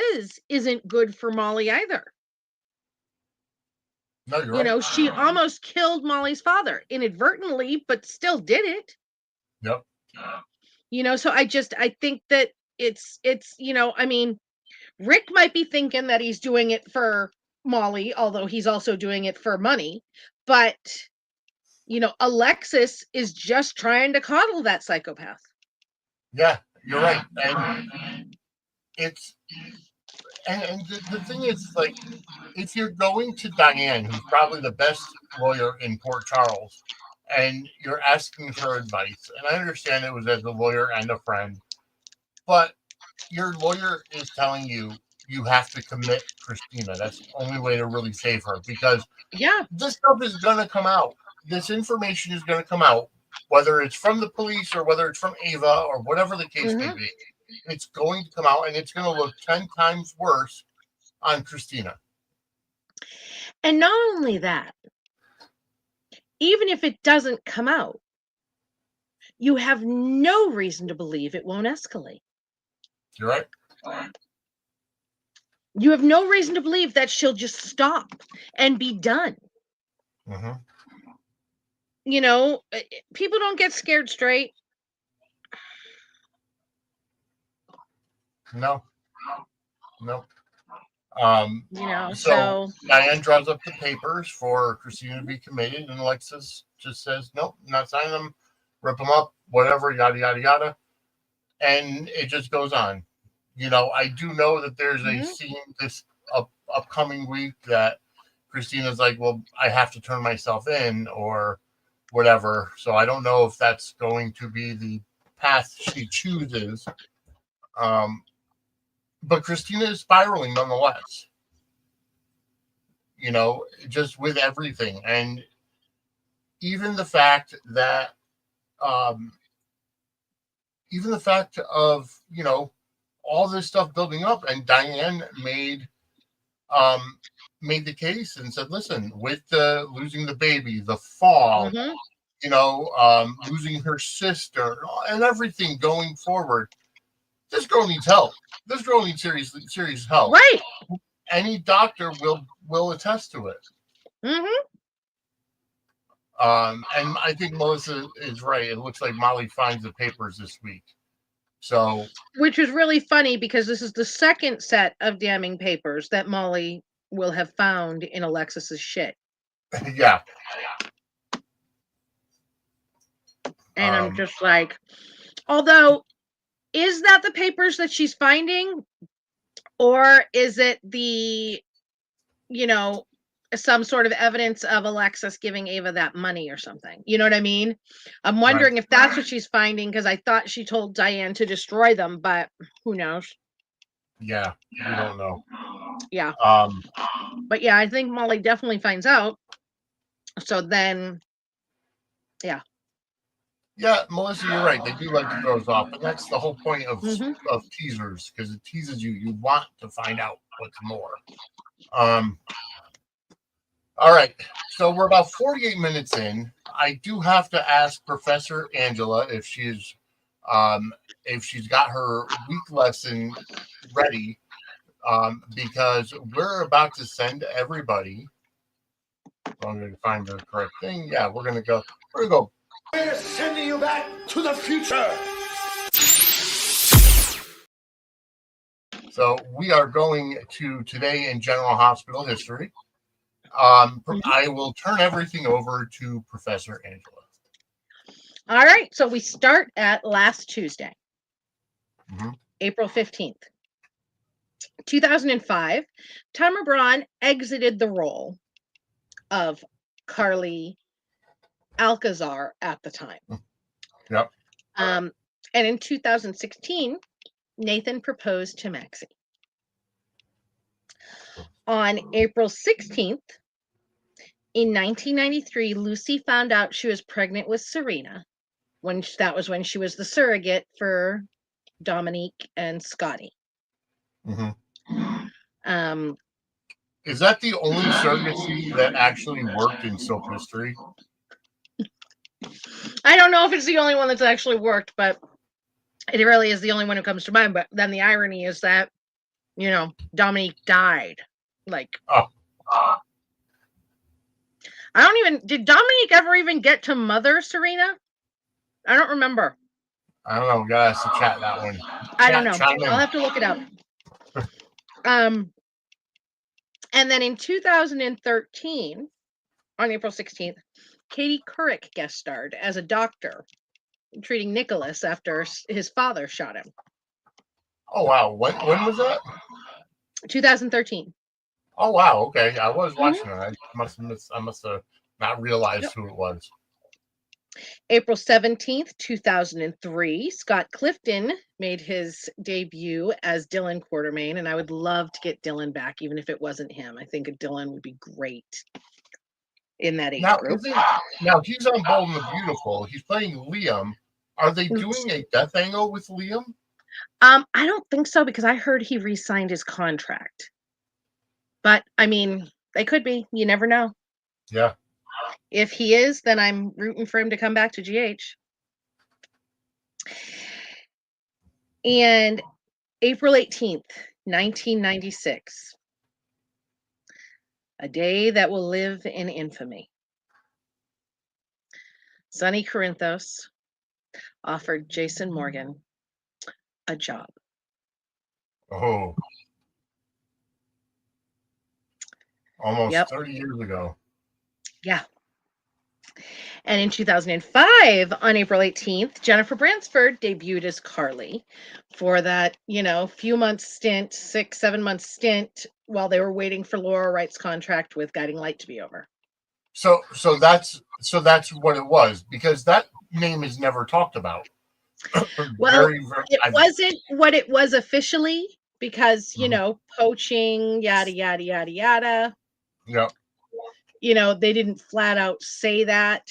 isn't good for Molly either. No, you're right. She almost killed Molly's father inadvertently, but still did it. Yep. So I think that it's, I mean, Rick might be thinking that he's doing it for Molly, although he's also doing it for money. But, Alexis is just trying to coddle that psychopath. Yeah, you're right. And it's, and the thing is, like, if you're going to Diane, who's probably the best lawyer in Port Charles, and you're asking her advice, and I understand it was as a lawyer and a friend, but your lawyer is telling you you have to commit Christina. That's the only way to really save her, because Yeah. this stuff is going to come out. This information is going to come out, whether it's from the police or whether it's from Ava or whatever the case may be. It's going to come out, and it's going to look 10 times worse on Christina. And not only that, even if it doesn't come out, you have no reason to believe it won't escalate. You're right. You have no reason to believe that she'll just stop and be done. Mm-hmm. People don't get scared straight. No. So Diane draws up the papers for Christina to be committed, and Alexis just says, nope, not signing them, rip them up, whatever, yada, yada, yada. And it just goes on. I do know that there's a scene this upcoming week that Christina's like, well, I have to turn myself in or whatever. So I don't know if that's going to be the path she chooses. But Christina is spiraling nonetheless. Just with everything. And even the fact that, all this stuff building up, and Diane made the case and said, listen, with the losing the baby, the fall, losing her sister and everything going forward, this girl needs help. This girl needs serious help. Right. Any doctor will attest to it. And I think Melissa is right. It looks like Molly finds the papers this week. So, which is really funny because this is the second set of damning papers that Molly will have found in Alexis's shit. Yeah. And I'm just like, although, is that the papers that she's finding? Or is it the, some sort of evidence of Alexis giving Ava that money or something? You know what I mean? I'm wondering if that's what she's finding, because I thought she told Diane to destroy them, but who knows? Yeah, we don't know. Yeah. But yeah, I think Molly definitely finds out. So then, yeah. Yeah, Melissa, you're right. They do like to throw us off, and that's the whole point of teasers, because it teases you. You want to find out what's more. All right, so we're about 48 minutes in. I do have to ask Professor Angela if she's got her week lesson ready, because we're about to send everybody. I'm going to find the correct thing. Yeah, we're going to go. We're sending you back to the future. So we are going to Today in General Hospital History. I will turn everything over to Professor Angela. All right. So we start at last Tuesday, April 15th. 2005, Tamara Braun exited the role of Carly Alcazar at the time. Yep. And in 2016, Nathan proposed to Maxie. On April 16th, in 1993, Lucy found out she was pregnant with Serena. That was when she was the surrogate for Dominique and Scotty. Is that the only surrogacy that actually worked in soap history? I don't know if it's the only one that's actually worked, but it really is the only one who comes to mind. But then the irony is that, Dominique died. Like, Oh, did Dominique ever even get to mother Serena? I don't remember. I don't know. We gotta ask the chat that one. I don't know. Chime in. I'll have to look it up. And then in 2013, on April 16th, Katie Couric guest starred as a doctor treating Nicholas after his father shot him. Oh wow! When was that? 2013. Oh wow! Okay, I was watching it. I must have not realized who it was. April 17th, 2003, Scott Clifton made his debut as Dylan Quartermain, and I would love to get Dylan back, even if it wasn't him. I think Dylan would be great in that age group. Now he's on Bold and the Beautiful. He's playing Liam. Are they doing a death angle with Liam? I don't think so, because I heard he re-signed his contract. But I mean, they could be. You never know. Yeah. If he is, then I'm rooting for him to come back to GH. And April 18th, 1996. A day that will live in infamy. Sonny Corinthos offered Jason Morgan a job. Oh. Almost 30 years ago. Yeah. And in 2005, on April 18th, Jennifer Bransford debuted as Carly for that, few months stint, 6-7 months stint while they were waiting for Laura Wright's contract with Guiding Light to be over. So that's what it was, because that name is never talked about. Well, it wasn't what it was officially because, poaching, yada, yada, yada, yada. Yeah. They didn't flat out say that.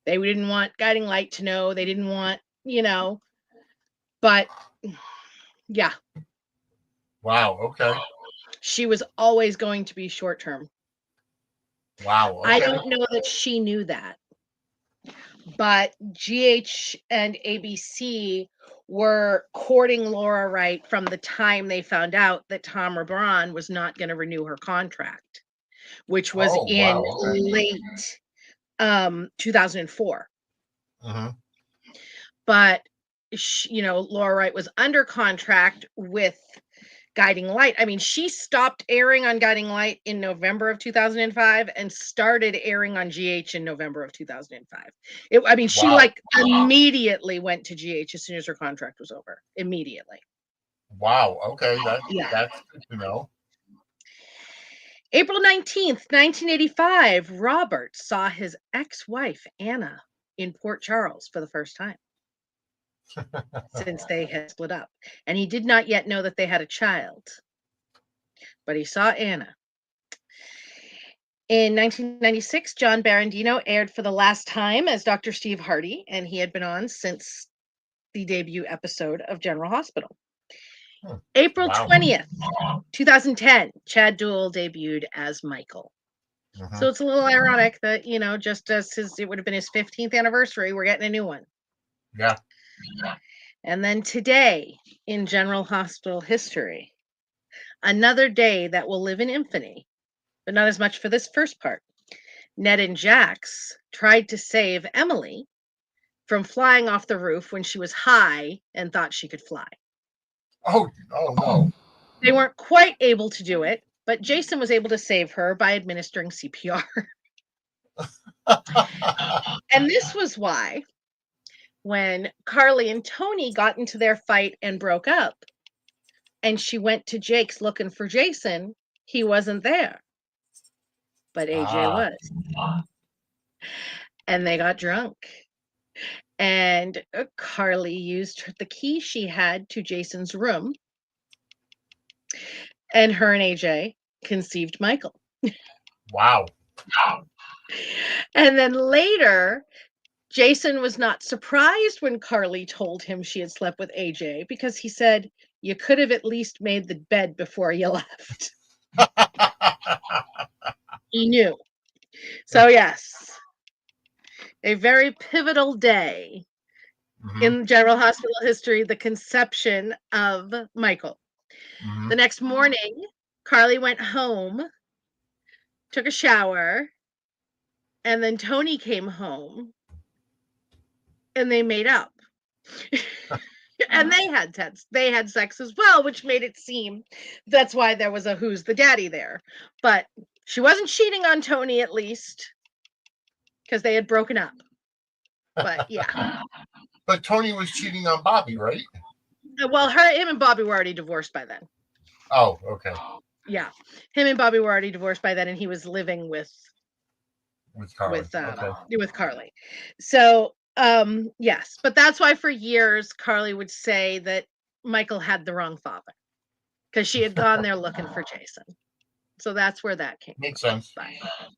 They didn't want Guiding Light to know. They didn't want, but yeah. Wow. Okay. She was always going to be short term. Wow. Okay. I don't know that she knew that. But GH and ABC were courting Laura Wright from the time they found out that Tamara Braun was not going to renew her contract, which was late 2004. Mm-hmm. But Laura Wright was under contract with Guiding Light. I mean, she stopped airing on Guiding Light in November of 2005 and started airing on GH in November of 2005. She immediately went to GH as soon as her contract was over. Immediately. Wow. Okay. That's good to know. April 19th, 1985, Robert saw his ex-wife, Anna, in Port Charles for the first time since they had split up. And he did not yet know that they had a child. But he saw Anna. In 1996, John Barandino aired for the last time as Dr. Steve Hardy, and he had been on since the debut episode of General Hospital. April 20th, 2010, Chad Duell debuted as Michael. Mm-hmm. So it's a little ironic that, just as it would have been his 15th anniversary, we're getting a new one. Yeah. And then today, in General Hospital history, another day that will live in infamy, but not as much for this first part. Ned and Jax tried to save Emily from flying off the roof when she was high and thought she could fly. Oh no. They weren't quite able to do it, but Jason was able to save her by administering CPR. And this was why, when Carly and Tony got into their fight and broke up, and she went to Jake's looking for Jason, he wasn't there. But AJ was. And they got drunk. And Carly used the key she had to Jason's room. And her and AJ conceived Michael. Wow. And then later, Jason was not surprised when Carly told him she had slept with AJ, because he said, you could have at least made the bed before you left. He knew. So yes, a very pivotal day Mhm, in General Hospital history, the conception of Michael. mhm. The next morning, Carly went home, took a shower, and then Tony came home and they made up. And they had sex as well, which made it seem that's why there was a who's the daddy there. But she wasn't cheating on Tony, at least, because they had broken up. But yeah. But Tony was cheating on Bobby, right? Well, him and Bobby were already divorced by then. Oh, okay. Yeah. Him and Bobby were already divorced by then, and he was living with With Carly. Okay. with Carly. So yes, but that's why for years Carly would say that Michael had the wrong father because she had gone there looking for Jason. So that's where that came Makes from. sense. But,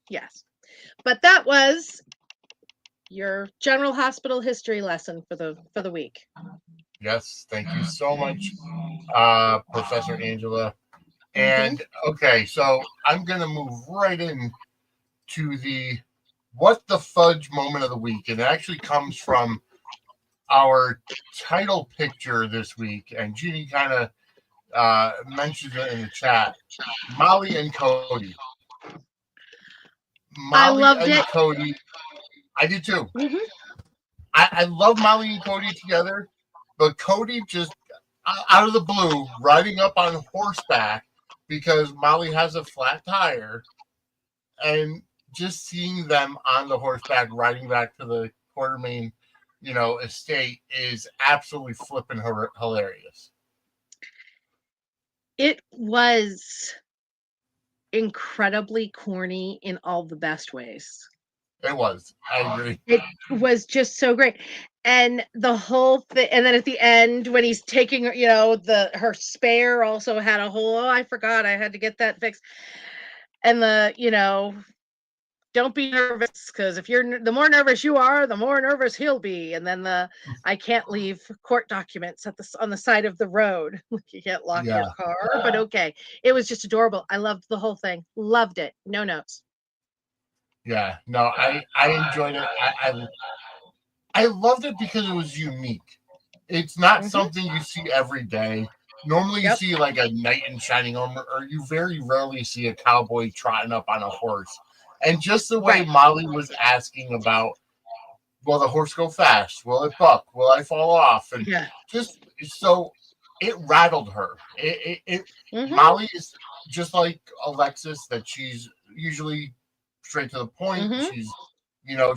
yes. But that was your General Hospital history lesson for the week. Yes. Thank you so much, Professor Angela. Mm-hmm. And okay, so I'm gonna move right in to the what the fudge moment of the week, and it actually comes from our title picture this week. And Jeannie kind of mentions it in the chat. Molly and Cody. I Molly loved and it. Cody. I do too. Mm-hmm. I love Molly and Cody together, but Cody just out of the blue riding up on horseback because Molly has a flat tire, and just seeing them on the horseback riding back to the Quartermain, estate is absolutely flipping hilarious. It was incredibly corny in all the best ways. It was. I agree. It was just so great. And the whole thing, and then at the end, when he's taking, her spare also had a hole. Oh, I forgot. I had to get that fixed. And don't be nervous because if the more nervous you are, the more nervous he'll be. And then I can't leave court documents on the side of the road. You can't lock your Yeah. car, but okay. It was just adorable. I loved the whole thing. Loved it. No notes. Yeah. No, I enjoyed it. I loved it because it was unique. It's not something you see every day. Normally, you Yep. see like a knight in shining armor, or you very rarely see a cowboy trotting up on a horse. And just the way Right. Molly was asking about, will the horse go fast? Will it buck? Will I fall off? And Yeah. just so it rattled her. Mhm. Molly is just like Alexis, that she's usually straight to the point. Mhm. She's,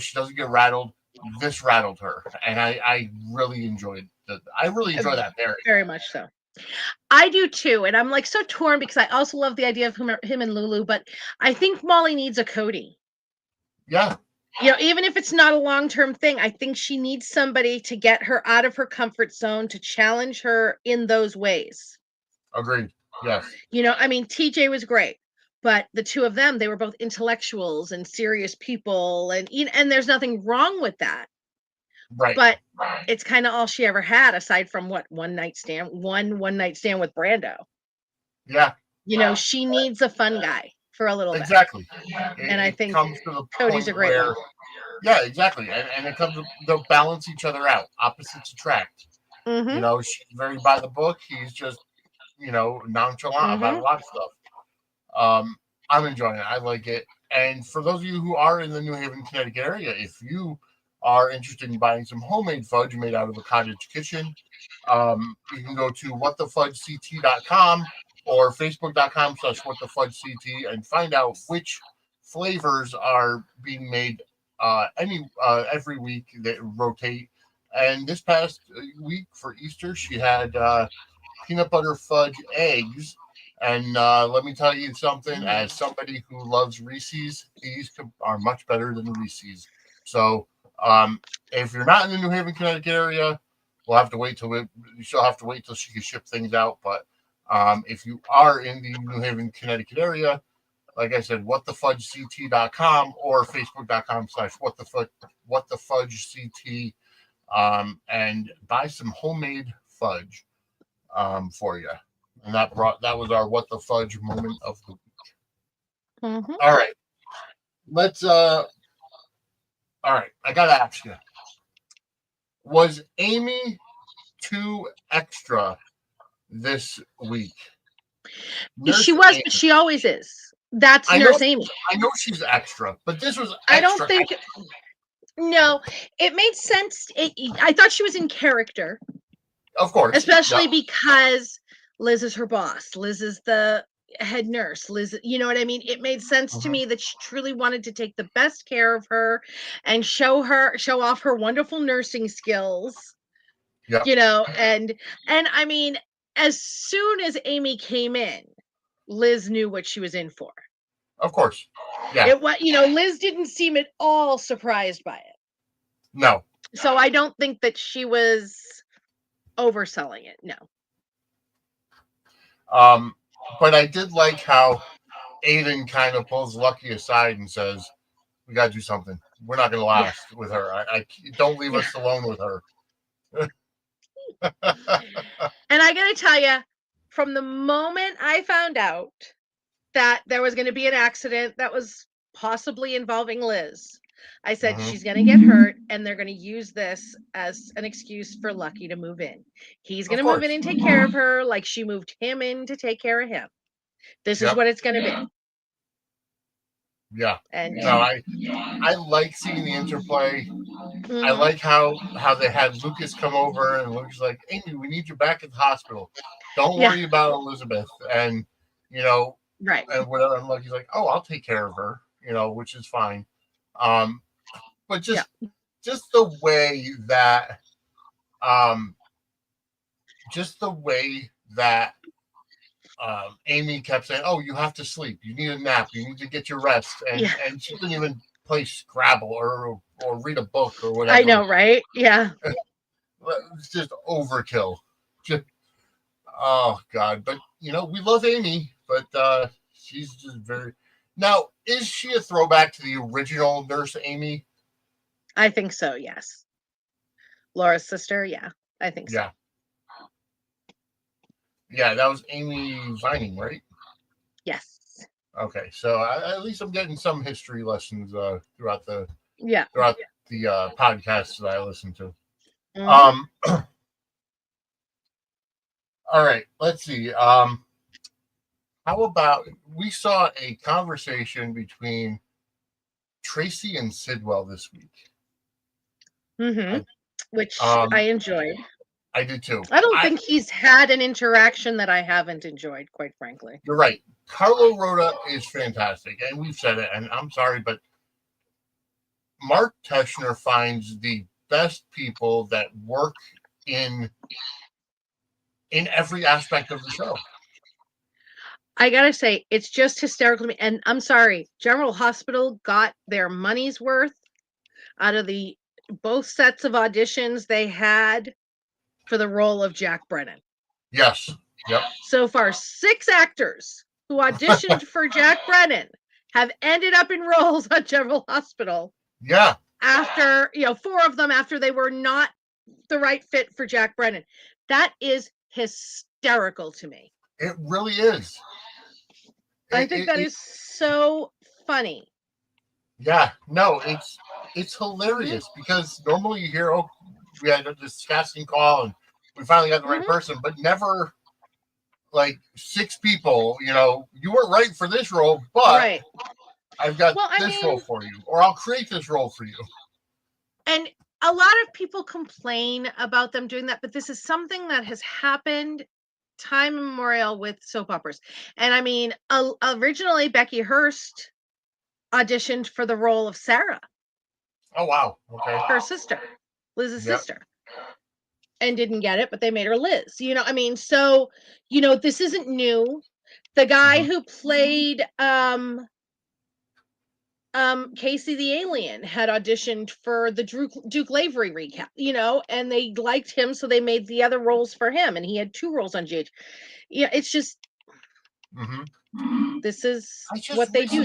she doesn't get rattled. This rattled her, and I really enjoyed that. I really enjoy that pairing. Very much so. I do too, and I'm like so torn because I also love the idea of him and Lulu, but I think Molly needs a Cody. Yeah, Even if it's not a long-term thing, I think she needs somebody to get her out of her comfort zone, to challenge her in those ways. agreed. Yes. I mean, TJ was great, but the two of them, they were both intellectuals and serious people, and there's nothing wrong with that. Right. But it's kind of all she ever had, aside from one night stand with Brando. Yeah. She needs a fun guy for a little bit. Exactly. And I It think comes to the Cody's a point great where, one. yeah, exactly, and it comes to, they'll balance each other out. Opposites attract. Mm-hmm. She's very by the book. He's just, nonchalant about a lot of stuff. I'm enjoying it. I like it. And for those of you who are in the New Haven, Connecticut area, if you are interested in buying some homemade fudge made out of a cottage kitchen, you can go to whatthefudgect.com or facebook.com/whatthefudgect and find out which flavors are being made every week that rotate. And this past week for Easter, she had peanut butter fudge eggs. And let me tell you something, as somebody who loves Reese's, these are much better than Reese's. So if you're not in the New Haven, Connecticut area, she'll have to wait till she can ship things out. But if you are in the New Haven, Connecticut area, like I said, whatthefudgect.com or facebook.com/whatthefudgect, and buy some homemade fudge for you. And that was our what the fudge moment of the week. Mm-hmm. All right, let's All right, I gotta ask you: was Amy too extra this week? She Nurse was, Amy. but she always is. That's I know. Nurse Amy. I know she's extra, but this was I don't extra. think. No, it made sense. I thought she was in character, Of course, especially yeah. because Liz is her boss. Liz is the head nurse. Liz, you know what I mean? It made sense to Mhm. me that she truly wanted to take the best care of her and show off her wonderful nursing skills. Yep. And I mean, as soon as Amy came in, Liz knew what she was in for. Of course. Yeah. It was, Liz didn't seem at all surprised by it. No. So I don't think that she was overselling it. No. But I did like how Aiden kind of pulls Lucky aside and says, "We got to do something. We're not going to Yeah. last with her. I don't leave us alone with her." And I got to tell you, from the moment I found out that there was going to be an accident that was possibly involving Liz, I said, Mhm. she's going to get hurt, and they're going to use this as an excuse for Lucky to move in. He's going Of to move course. in and take care of her like she moved him in to take care of him. This is Yep. what it's going to be. Yeah. And No, I like seeing the interplay. I Mhm. like how they had Lucas come over and Lucas like, "Amy, we need you back at the hospital. Don't Yeah. worry about Elizabeth." And Right. and whatever. And Lucky's like, "Oh, I'll take care of her," which is fine. But just the way that just the way that Amy kept saying, "Oh, you have to sleep. You need a nap. You need to get your rest," and she didn't even play Scrabble or read a book or whatever. I know, right? Yeah. It's just overkill. Just, oh God! But we love Amy, but she's just very. Now, is she a throwback to the original Nurse Amy? I think so, yes. Laura's sister, yeah. I think so. Yeah. Yeah, that was Amy Vining, right? Yes. Okay, so at least I'm getting some history lessons throughout the Yeah. podcasts that I listen to. Mhm. All right, let's see. How about we saw a conversation between Tracy and Sidwell this week? Mhm. Which Um, I enjoyed. I did too. I don't think he's had an interaction that I haven't enjoyed, quite frankly. You're right. Carlo Rhoda is fantastic, and we've said it. And I'm sorry, but Mark Teschner finds the best people that work in every aspect of the show. I gotta say, it's just hysterical to me. And I'm sorry, General Hospital got their money's worth out of the both sets of auditions they had for the role of Jack Brennan. Yes. Yep. So far, 6 actors who auditioned for Jack Brennan have ended up in roles on General Hospital. Yeah. After, 4 of them after they were not the right fit for Jack Brennan. That is hysterical to me. It really is. I think that is so funny. Yeah. No, it's hilarious because normally you hear, "Oh, we had this casting call and we finally got the right person," but never like 6 people. You weren't right for this role, but I've got this role for you, or I'll create this role for you. And a lot of people complain about them doing that, but this is something that has happened time immemorial with soap operas. And I mean, originally Becky Hurst auditioned for the role of Sarah. Oh, wow. Okay. Her sister, Liz's sister. And didn't get it, but they made her Liz. I mean, so, this isn't new. The guy who played Casey the Alien had auditioned for the Duke Lavery recap, and they liked him, so they made the other roles for him, and he had 2 roles on GH. Yeah, it's just this is what they do.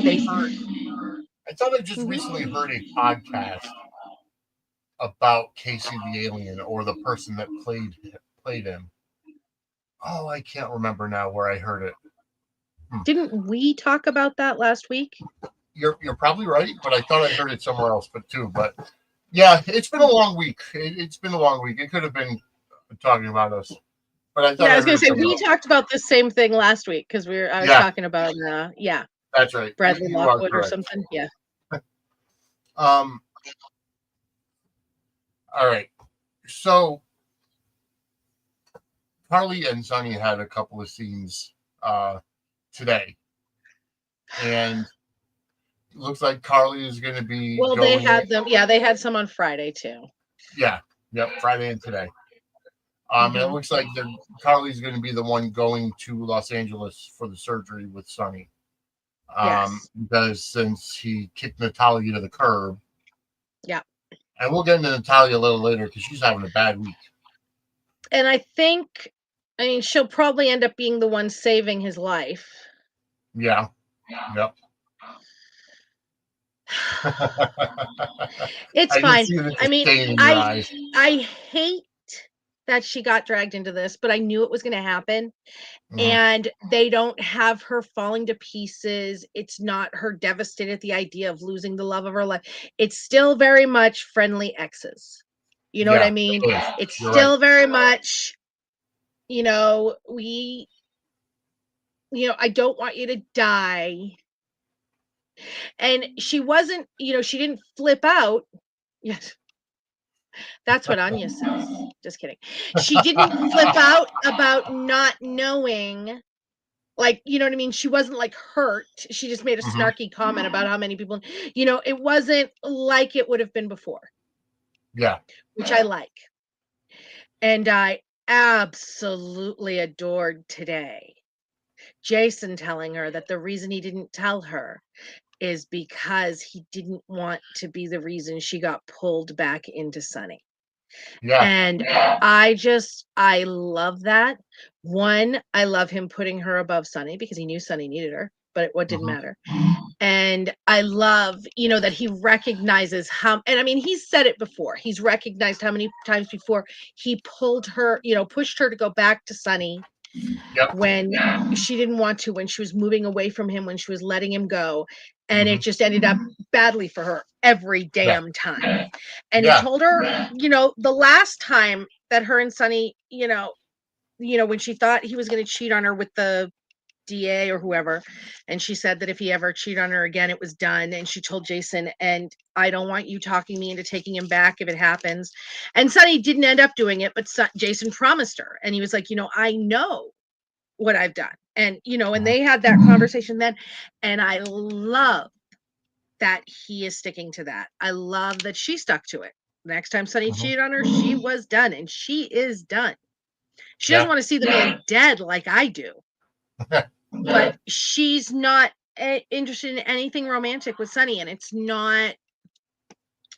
I thought I just recently heard a podcast about Casey the Alien or the person that played him. Oh, I can't remember now where I heard it. Didn't we talk about that last week? you're probably right, but I thought I heard it somewhere else, but yeah, it's been a long week. It's been a long week. It could have been talking about us, but I thought Yeah, I I was heard gonna it say somewhere we else. talked about the same thing last week because I was Yeah, talking about that's right. Bradley You are Lockwood or correct. something. Yeah. Um, all right. So Carly and Sonny had a couple of scenes today, and it looks like Carly is going to be Well, they going. had them. Yeah, they had some on Friday too. Yeah, yep, Friday and today. And it Hmm. looks like Carly's going to be the one going to Los Angeles for the surgery with Sonny. Yes. Because since he kicked Natalia to the curb, Yeah. and we'll get into Natalia a little later because she's having a bad week. And I mean, she'll probably end up being the one saving his life. Yeah, yep. It's I can fine. see the I mean, disdain in your eyes. I hate that she got dragged into this, but I knew it was going to happen. Mhm. And they don't have her falling to pieces. It's not her devastated at the idea of losing the love of her life. It's still very much friendly exes. You know what I Yeah, mean? it is. It's You're right. still very much, I don't want you to die. And she wasn't, she didn't flip out. Yes, that's what Anya says. Just kidding. She didn't flip out about not knowing. Like, you know what I mean? She wasn't like hurt. She just made a Mhm. snarky comment about how many people, it wasn't like it would have been before, Yeah, which I like. And I absolutely adored today Jason telling her that the reason he didn't tell her is because he didn't want to be the reason she got pulled back into Sonny. yeah. And I love that. One, I love him putting her above Sonny because he knew Sonny needed her, but what didn't Mhm. matter. And I love, that he recognizes how, and I mean, he's said it before. He's recognized how many times before he pulled her, pushed her to go back to Sonny Yep. when she didn't want to, when she was moving away from him, when she was letting him go. And it Mhm. just ended up badly for her every Yeah. damn time. And he Yeah. told her, the last time that her and Sonny, when she thought he was going to cheat on her with the DA or whoever, and she said that if he ever cheated on her again, it was done. And she told Jason, and I don't want you talking me into taking him back if it happens. And Sonny didn't end up doing it, but Jason promised her. And he was like, I know what I've done. And, and Mhm. they had that conversation then. And I love that he is sticking to that. I love that she stuck to it. Next time Sonny Mhm. cheated on her, she was done, and she is done. She doesn't Yeah. want to see the man dead like I do, but she's not interested in anything romantic with Sonny, and it's not.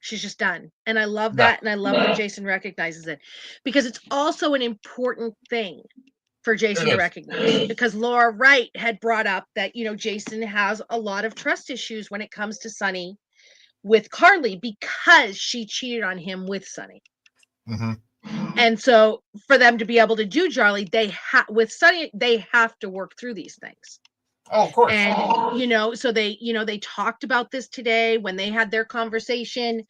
She's just done. And I love No. that. And I love that Jason recognizes it because it's also an important thing for It Jason to is. recognize because Laura Wright had brought up that, Jason has a lot of trust issues when it comes to Sonny with Carly because she cheated on him with Sonny. Mhm. And so for them to be able to do Charlie, with Sonny, they have to work through these things. Oh, of course. And, so they talked about this today when they had their conversation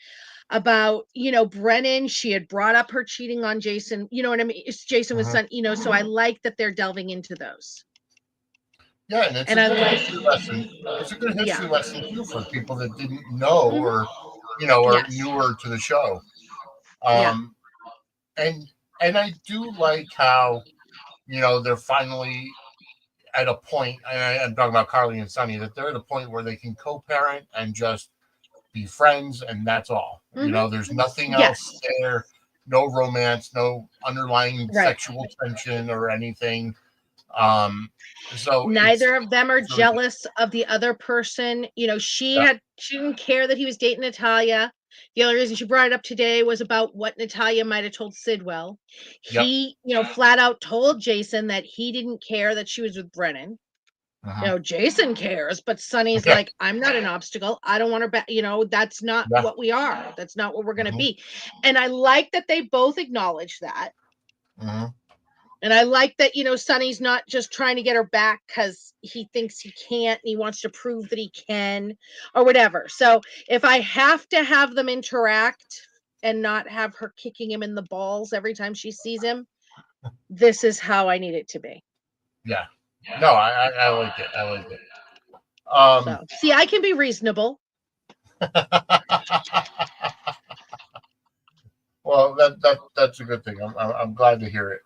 about, Brennan. She had brought up her cheating on Jason. You know what I mean? Jason was Mhm. son, so I like that they're delving into those. Yeah, and it's a And I good like, history lesson. It's a good yeah. history lesson too for people that didn't know Hmm. or Yes. newer to the show. Yeah. Um, and I do like how they're finally at a point. And I'm talking about Carly and Sonny, that they're at a point where they can co-parent and just be friends, and that's all. Hmm. There's nothing else Yes. there. No romance, no underlying Right. sexual tension or anything. Um, so it's Neither of them are really good. jealous of the other person. Yeah. She didn't care that he was dating Natalia. The only reason she brought it up today was about what Natalia might have told Sidwell. Yep. He, flat out told Jason that he didn't care that she was with Brennan. Uh-huh. Jason cares, but Sonny's Yeah. like, I'm not an obstacle. I don't want her that's not Yeah. what we are. That's not what we're going to Mhm. be. And I like that they both acknowledge that. Mhm. And I like that, Sonny's not just trying to get her back because he thinks he can't and he wants to prove that he can or whatever. So if I have to have them interact and not have her kicking him in the balls every time she sees him, this is how I need it to be. Yeah. No, I like it. I like it. So see, I can be reasonable. Well, that's a good thing. I'm glad to hear it.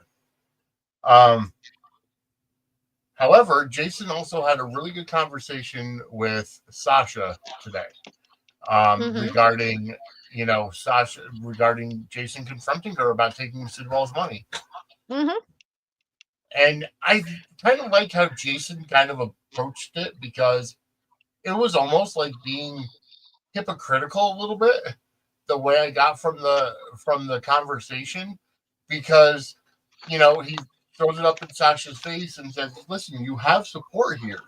However, Jason also had a really good conversation with Sasha today, regarding Jason confronting her about taking Sidwell's money. Mm-hmm. And I kind of like how Jason kind of approached it, because it was almost like being hypocritical a little bit, the way I got from the conversation, because he throws it up in Sasha's face and says, "Listen, you have support here.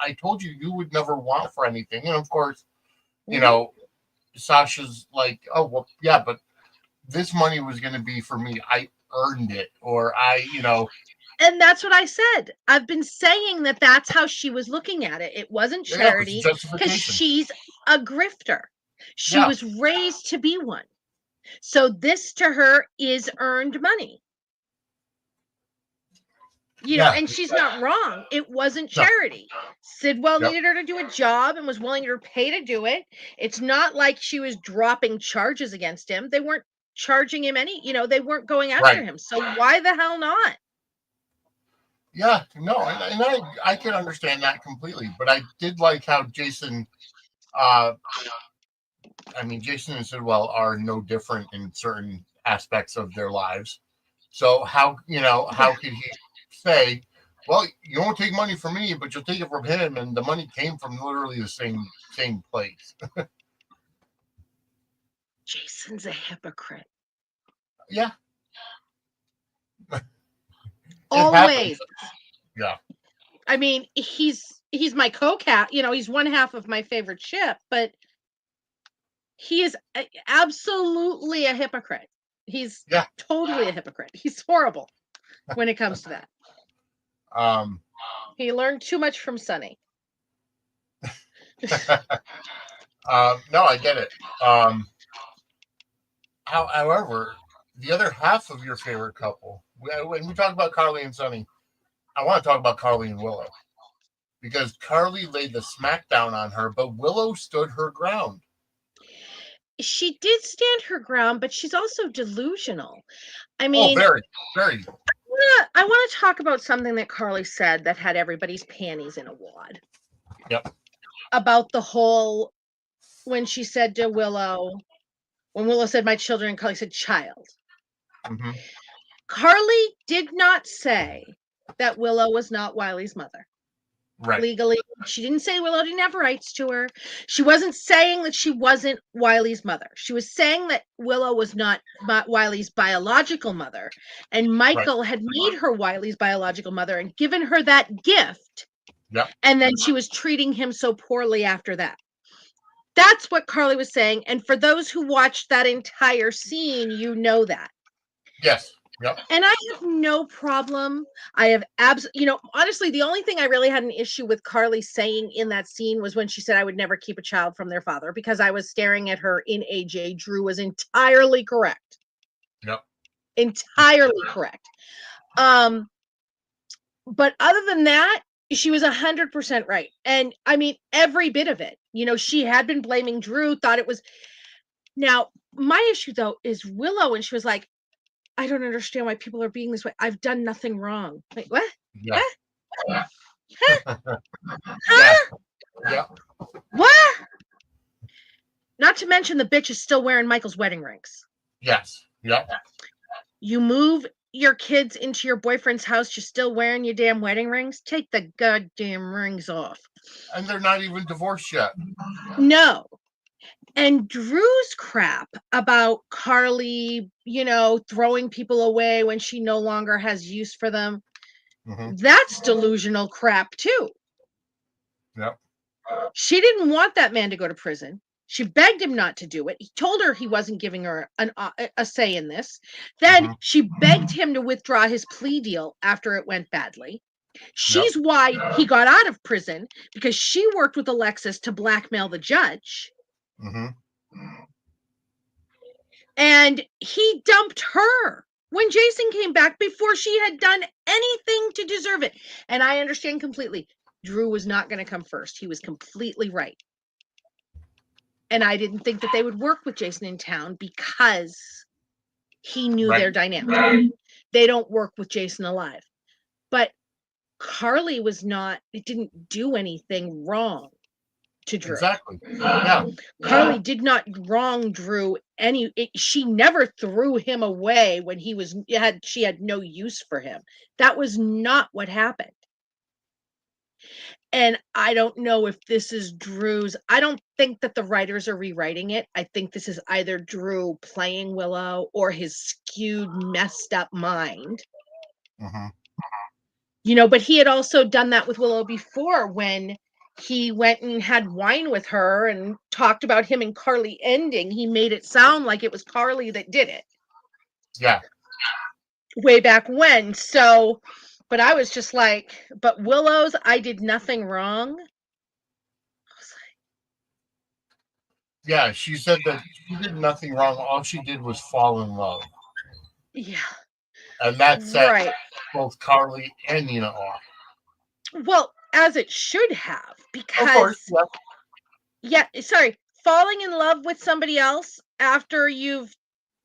I told you would never want for anything." And of course, Sasha's like, "Oh, well, yeah, but this money was going to be for me. I earned it, or And that's what I said. I've been saying that that's how she was looking at it. It wasn't charity because she's a grifter. She was raised to be one. So this to her is earned money. And she's not wrong. It wasn't charity. No. Sidwell needed her to do a job and was willing to pay to do it. It's not like she was dropping charges against him. They weren't charging him any, they weren't going after him. So why the hell not? Yeah, no, and I can understand that completely. But I did like how Jason, Jason and Sidwell are no different in certain aspects of their lives. So how could he say, well, you won't take money from me, but you'll take it from him, and the money came from literally the same place. Jason's a hypocrite. Yeah. Always. Yeah. He's my co-cat, he's one half of my favorite ship, but he is absolutely a hypocrite. He's totally a hypocrite. He's horrible when it comes to that. He learned too much from Sonny. No, I get it. However, the other half of your favorite couple, when we talk about Carly and Sonny, I want to talk about Carly and Willow, because Carly laid the smackdown on her, but Willow stood her ground. She did stand her ground, but she's also delusional. Very, very. I want to talk about something that Carly said that had everybody's panties in a wad. Yep. About the whole, when she said to Willow, when Willow said "my children," Carly said "child." Mm-hmm. Carly did not say that Willow was not Wiley's mother. Right. Legally, she didn't say Willow didn't have rights to her. She wasn't saying that she wasn't Wiley's mother. She was saying that Willow was not Wiley's biological mother, and Michael had made her Wiley's biological mother and given her that gift. Yep. And then she was treating him so poorly after that. That's what Carly was saying. And for those who watched that entire scene, you know that. Yes. Yep. And I have no problem. I have honestly, the only thing I really had an issue with Carly saying in that scene was when she said I would never keep a child from their father, because I was staring at her in AJ. Drew was entirely correct. Yep. Entirely correct. But other than that, she was 100% right. And every bit of it, she had been blaming Drew, thought it was. Now, my issue though is Willow, and she was like, I don't understand why people are being this way. I've done nothing wrong. Like, what? Yeah. What? Huh? Huh? Yeah. What? Not to mention the bitch is still wearing Michael's wedding rings. Yes. Yep. You move your kids into your boyfriend's house, you're still wearing your damn wedding rings? Take the goddamn rings off. And they're not even divorced yet. No. And Drew's crap about Carly, throwing people away when she no longer has use for them. Mm-hmm. That's delusional crap too. Yep. She didn't want that man to go to prison. She begged him not to do it. He told her he wasn't giving her a say in this. Then she begged him to withdraw his plea deal after it went badly. She's why he got out of prison, because she worked with Alexis to blackmail the judge. And he dumped her when Jason came back before she had done anything to deserve it. And I understand completely. Drew was not going to come first. He was completely right. And I didn't think that they would work with Jason in town because he knew their dynamic. They don't work with Jason alive. But Carly was not, it didn't do anything wrong to Drew. Exactly. Yeah. Carly did not wrong Drew she never threw him away when she had no use for him. That was not what happened. And I don't know if this is Drew's. I don't think that the writers are rewriting it. I think this is either Drew playing Willow or his skewed, messed up mind. But he had also done that with Willow before when he went and had wine with her and talked about him and Carly ending. He made it sound like it was Carly that did it. Yeah. Way back when. So, but I was just like, but Willow's, I did nothing wrong. Yeah, she said that she did nothing wrong. All she did was fall in love. Yeah. And that set both Carly and Nina off. Well, as it should have, because... Of course, falling in love with somebody else after you've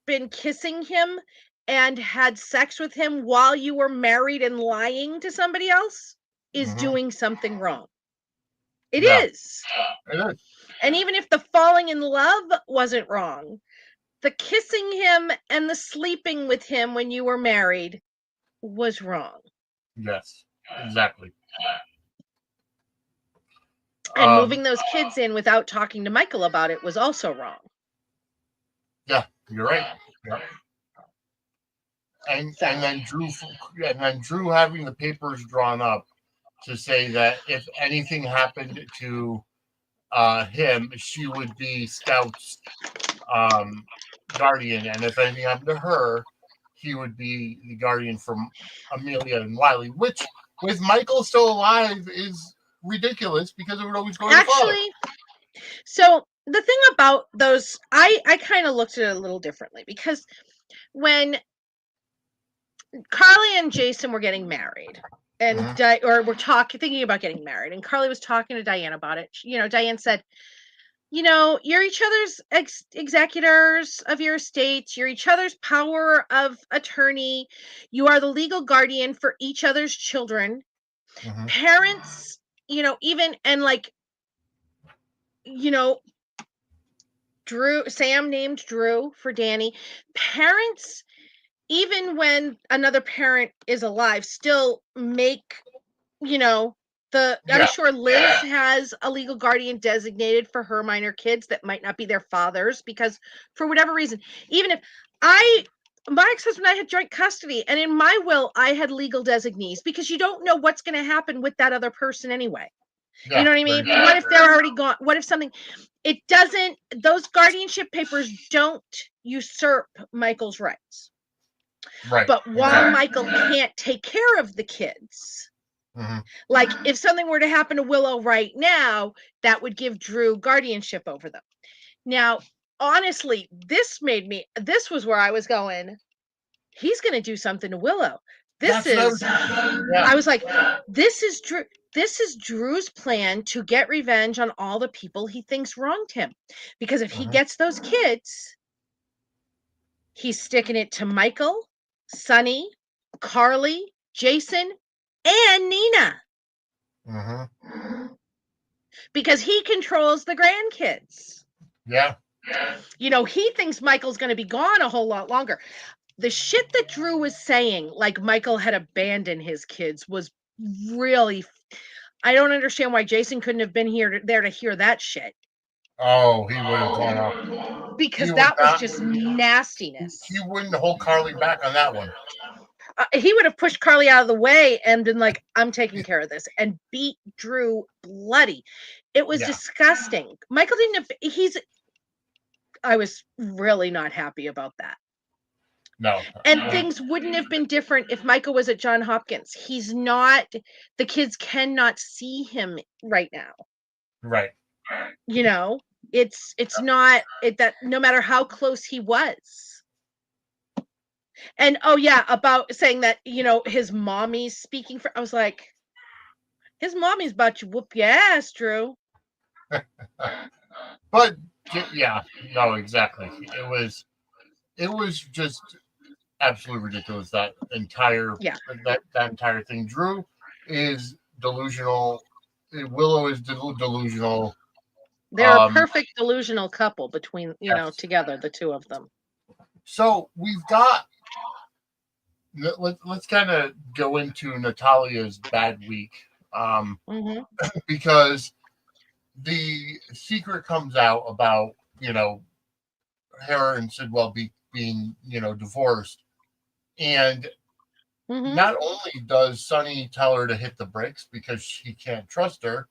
been kissing him and had sex with him while you were married and lying to somebody else is doing something wrong. It is. It is. And even if the falling in love wasn't wrong, the kissing him and the sleeping with him when you were married was wrong. Yes, exactly. And moving those kids in without talking to Michael about it was also wrong. Yeah, you're right. Yeah. And then Drew having the papers drawn up to say that if anything happened to him, she would be Scout's guardian, and if anything happened to her, he would be the guardian from Amelia and Wiley, which with Michael still alive is ridiculous because it would always go to the father. So the thing about those, I kind of looked at it a little differently, because when Carly and Jason were getting married, and were thinking about getting married, and Carly was talking to Diane about it. Diane said, you're each other's executors of your estates. You're each other's power of attorney. You are the legal guardian for each other's children. Parents, even, and like, Sam named Drew for Danny. Parents, even when another parent is alive, still make, I'm sure Liz has a legal guardian designated for her minor kids that might not be their fathers, because for whatever reason, even if my ex-husband and I had joint custody, and in my will, I had legal designees, because you don't know what's going to happen with that other person anyway. Yeah, you know what I mean? What if they're already gone? What if something, those guardianship papers don't usurp Michael's rights. Right. But while Michael can't take care of the kids, like if something were to happen to Willow right now, that would give Drew guardianship over them. Now, honestly, this was where I was going, he's going to do something to Willow. I was like, this is Drew's plan to get revenge on all the people he thinks wronged him. Because if he gets those kids, he's sticking it to Michael, Sonny, Carly, Jason, and Nina. Because he controls the grandkids. Yeah. He thinks Michael's going to be gone a whole lot longer. The shit that Drew was saying, like Michael had abandoned his kids, was really, I don't understand why Jason couldn't have been there to hear that shit. Oh, he would have gone up. Because that was just nastiness. He wouldn't hold Carly back on that one. He would have pushed Carly out of the way and been like, I'm taking care of this, and beat Drew bloody. It was Yeah. disgusting. Michael didn't I was really not happy about that. No. And things wouldn't have been different if Michael was at John Hopkins. He's not, the kids cannot see him right now. Right. You know, it's not that no matter how close he was. And oh yeah, about saying that, his mommy's speaking for, I was like, his mommy's about to whoop your ass, Drew. But yeah, no, exactly. It was just absolutely ridiculous. That entire Yeah. that entire thing. Drew is delusional. Willow is delusional. They're a perfect delusional couple between, Yes. together, the two of them. So we've got. Let's kind of go into Natalia's bad week, Mm-hmm. because the secret comes out about her and Sidwell being divorced, and Mm-hmm. not only does Sonny tell her to hit the brakes because he can't trust her,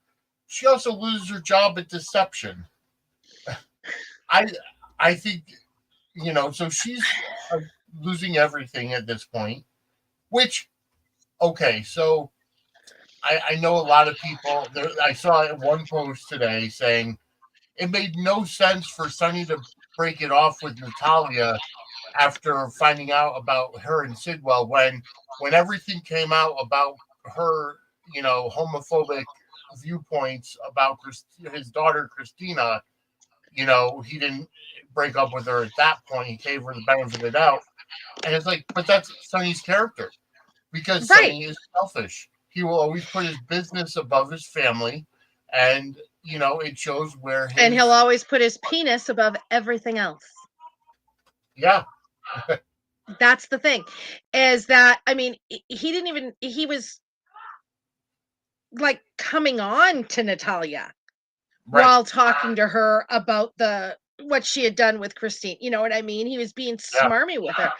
she also loses her job at deception. I think so she's losing everything at this point. Which, okay, so I know a lot of people. I saw one post today saying it made no sense for Sonny to break it off with Natalia after finding out about her and Sidwell when everything came out about her, homophobic viewpoints about his daughter Christina. He didn't break up with her at that point. He gave her the benefit of the doubt, and it's like, but that's Sonny's character because Right. Sonny is selfish. He will always put his business above his family, and it shows where his. And he'll always put his penis above everything else. Yeah. That's the thing, is that, I mean, he was like coming on to Natalia Right. while talking to her about what she had done with Christine. You know what I mean? He was being smarmy with her,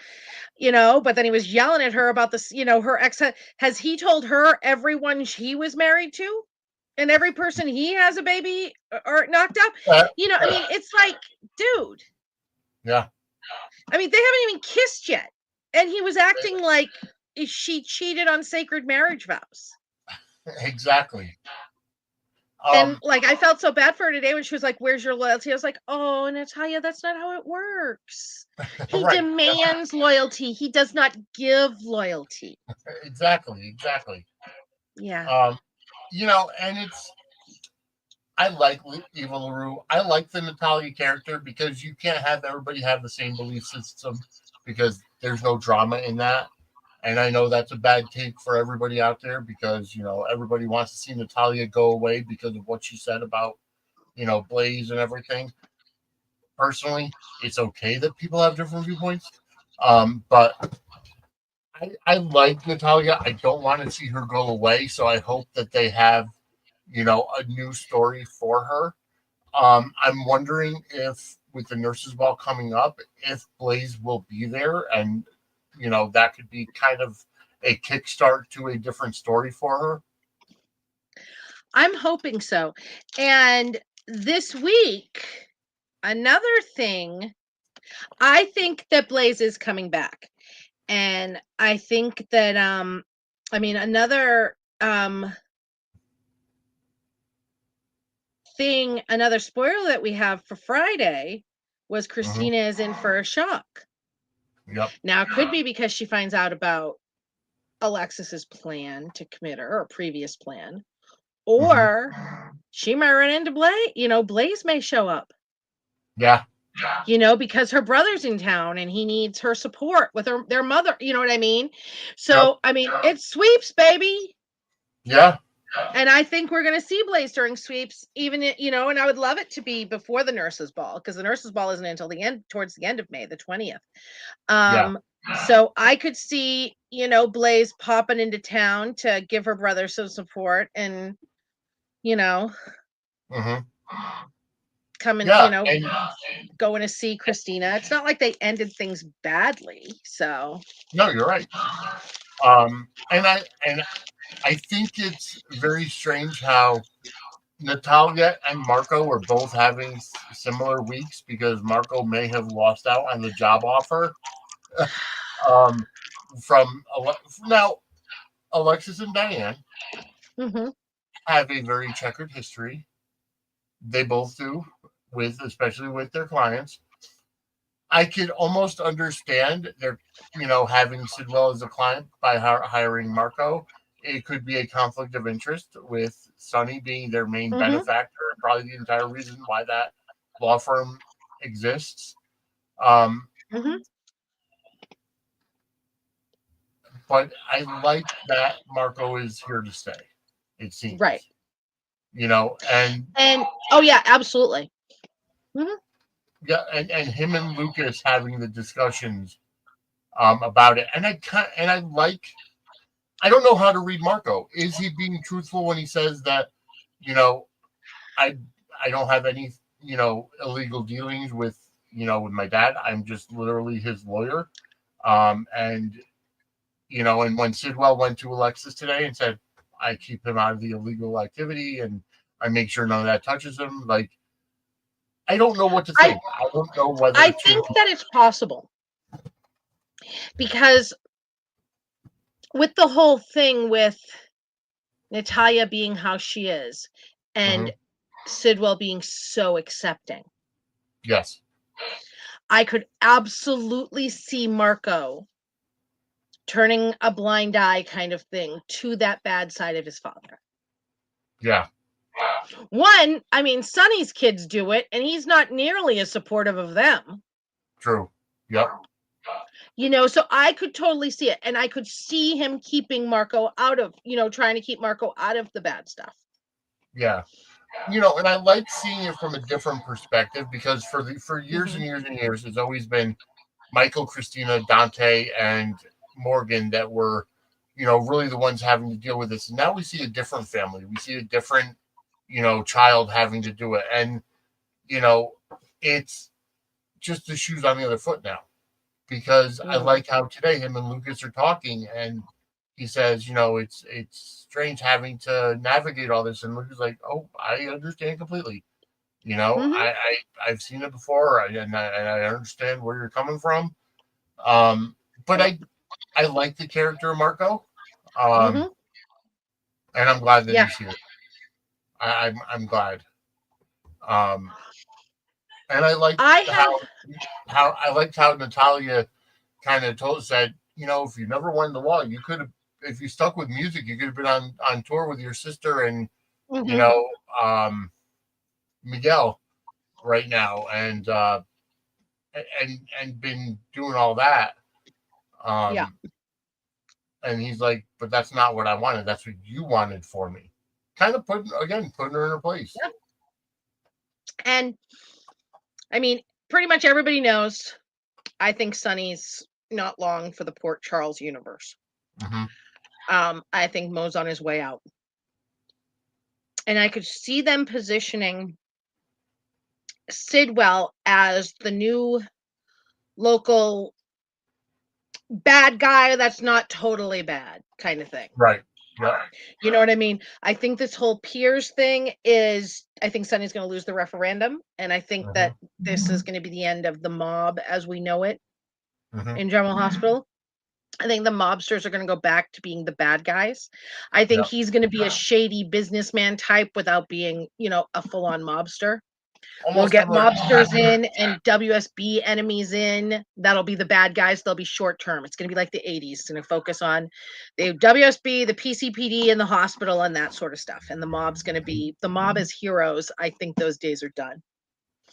but then he was yelling at her about this, her ex. Has he told her everyone he was married to and every person he has a baby or knocked up? I mean, it's like, dude. Yeah. I mean, they haven't even kissed yet. And he was acting like she cheated on sacred marriage vows. Exactly. And like, I felt so bad for her today when she was like, "Where's your loyalty?" I was like, "Oh, Natalia, that's not how it works. He Right. demands loyalty. He does not give loyalty." Exactly. Yeah. And I like Eva LaRue. I like the Natalia character because you can't have everybody have the same belief system because there's no drama in that. And I know that's a bad take for everybody out there because, everybody wants to see Natalia go away because of what she said about, Blaze and everything. Personally, it's okay that people have different viewpoints. But I like Natalia. I don't want to see her go away. So I hope that they have, a new story for her. I'm wondering if with the nurses ball coming up, if Blaze will be there and that could be kind of a kickstart to a different story for her. I'm hoping so. And this week, another thing, I think that Blaze is coming back. And I think that another another spoiler that we have for Friday was Christina is in for a shock. Yep. Now, it could be because she finds out about Alexis's plan to commit her, or previous plan, or she might run into Blaze. Blaze may show up. Yeah. Because her brother's in town and he needs her support with their mother. You know what I mean? So, I mean, it's sweeps, baby. Yeah. And I think we're going to see Blaze during sweeps, even, and I would love it to be before the nurses ball, because the nurses ball isn't until towards the end of May, the 20th. So I could see, Blaze popping into town to give her brother some support and, coming, going to see Christina. It's not like they ended things badly. So no, you're right. And I think it's very strange how Natalia and Marco were both having similar weeks because Marco may have lost out on the job offer. um, now, Alexis and Diane Mm-hmm. have a very checkered history. They both do, especially with their clients. I could almost understand their, having Sidwell as a client by hiring Marco. It could be a conflict of interest with Sonny being their main Mm-hmm. benefactor, and probably the entire reason why that law firm exists. Um, Mm-hmm. but I like that Marco is here to stay. It Right. seems, and And oh yeah, absolutely. Mm-hmm. yeah, and him and Lucas having the discussions about it, and I like. I don't know how to read Marco. Is he being truthful when he says that, you know, I I don't have any, illegal dealings with my dad. I'm just literally his lawyer. And and when Sidwell went to Alexis today and said, I keep him out of the illegal activity and I make sure none of that touches him, like I don't know what to I think. I don't know whether I to think that it's possible because with the whole thing with Natalia being how she is and Mhm. Sidwell being so accepting, Yes. I could absolutely see Marco turning a blind eye kind of thing to that bad side of his father. Yeah. One, I mean, Sonny's kids do it, and he's not nearly as supportive of them. True. Yep. So I could totally see it. And I could see him keeping Marco out of, trying to keep Marco out of the bad stuff. Yeah. And I like seeing it from a different perspective because for years and Mm-hmm. years and years, it's always been Michael, Christina, Dante, and Morgan that were, really the ones having to deal with this. And now we see a different family. We see a different, child having to do it. And, it's just the shoes on the other foot now. Because I Mm-hmm. like how today him and Lucas are talking and he says, it's strange having to navigate all this. And Lucas is like, oh, I understand completely. Mm-hmm. I've seen it before, and I understand where you're coming from. But I like the character of Marco, Mm-hmm. and I'm glad that Yeah. he's here. I'm glad, um, and I liked I have. how I liked how Natalia kind of said, if you never won the law, you could have. If you stuck with music, you could have been on tour with your sister and you Mm-hmm. know Miguel right now, and been doing all that. Yeah. Um, and he's like, but that's not what I wanted. That's what you wanted for me. Kind of putting her in her place. Yeah. And I mean, pretty much everybody knows. I think Sonny's not long for the Port Charles universe. Mm-hmm. I think Mo's on his way out. And I could see them positioning Sidwell as the new local bad guy that's not totally bad kind of thing. Right. Yeah. You know what I mean? I think this whole Piers thing I think Sonny's going to lose the referendum. And I think Mm-hmm. that this is going to be the end of the mob as we know it Mm-hmm. in General Hospital. I think the mobsters are going to go back to being the bad guys. I think Yeah. he's going to be a shady businessman type without being, a full on mobster. We'll Almost get similar. mobsters in and WSB enemies in. That'll be the bad guys. They'll be short term. It's going to be like the 80s. It's going to focus on the WSB, the PCPD, and the hospital and that sort of stuff. And the mob as heroes. I think those days are done.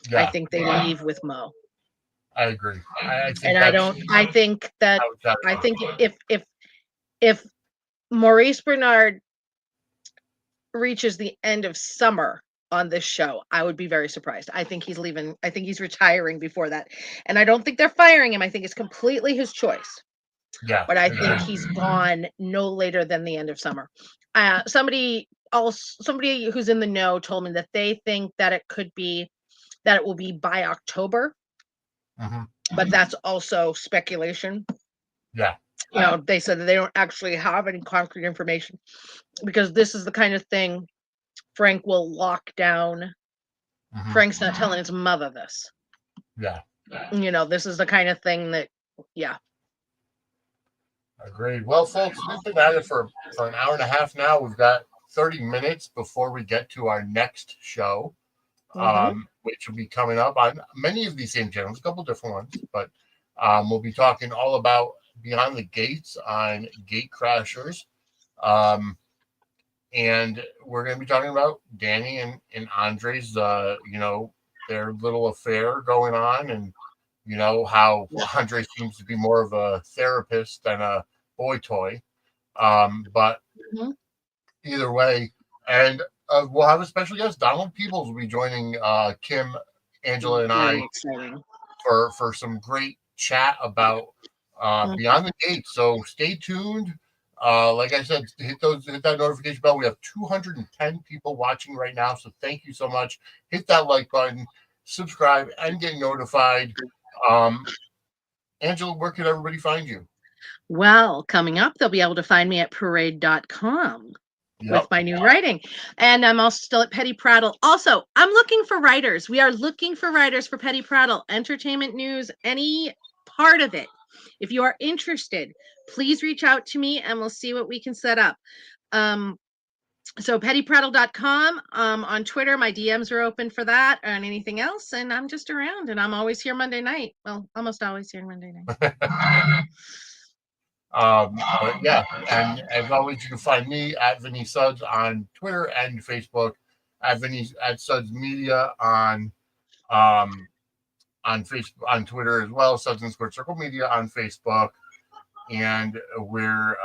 I Yeah, think they leave with Mo. I agree. I think And that's I think that, how it's got to I be. think if Maurice Bernard reaches the end of summer on this show, I would be very surprised. I think he's leaving. I think he's retiring before that. And I don't think they're firing him. I think it's completely his choice. Yeah. But I think he's gone no later than the end of summer. Somebody who's in the know told me that they think that it will be by October, Mm-hmm. but that's also speculation. Yeah. They said that they don't actually have any concrete information because this is the kind of thing Frank will lock down. Mhm. Frank's not telling his mother this. Yeah, This is the kind of thing that, yeah. agreed. Well, folks, we've been at it for an hour and a half now. We've got 30 minutes before we get to our next show, which will be coming up on many of these same channels, a couple different ones, but we'll be talking all about Beyond the Gates on Gate Crashers. And we're going to be talking about Danny and Andre's, their little affair going on, and how Andre seems to be more of a therapist than a boy toy. But either way, and we'll have a special guest. Donald Peoples will be joining Kim, Angela, and Very I exciting. for some great chat about Beyond the Gate. So stay tuned. Like I said, hit that notification bell. We have 210 people watching right now, so thank you so much. Hit that like button, subscribe, and get notified. Angela, where can everybody find you? Well, coming up, they'll be able to find me at parade.com with my new writing. And I'm also still at Petty Prattle. Also, I'm looking for writers. We are looking for writers for Petty Prattle, entertainment news, any part of it. If you are interested, please reach out to me and we'll see what we can set up. So pettyprattle.com, on Twitter, my DMs are open for that and anything else. And I'm just around, and I'm always here Monday night. Well, almost always here Monday night. But yeah, and as always, you can find me at Vinny Suds on Twitter and Facebook, at Suds Media on Facebook, on Twitter as well, Suds and Squared Circle Media on Facebook, and we're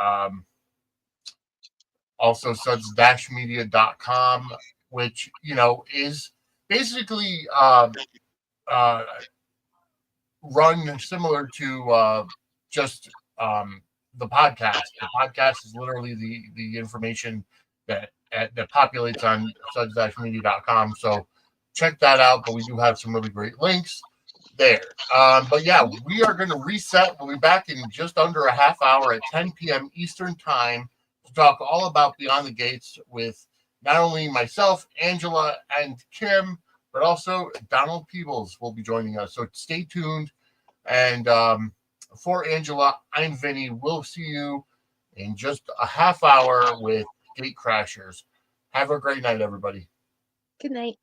also suds-media.com, which is basically run similar to just the podcast. The podcast is literally the information that populates on suds-media.com. So check that out. But we do have some really great links there. But yeah, we are going to reset. We'll be back in just under a half hour at 10 p.m. Eastern time to talk all about Beyond the Gates with not only myself, Angela, and Kim, but also Donald Peoples will be joining us. So stay tuned. And for Angela, I'm Vinny. We'll see you in just a half hour with Gate Crashers. Have a great night, everybody. Good night.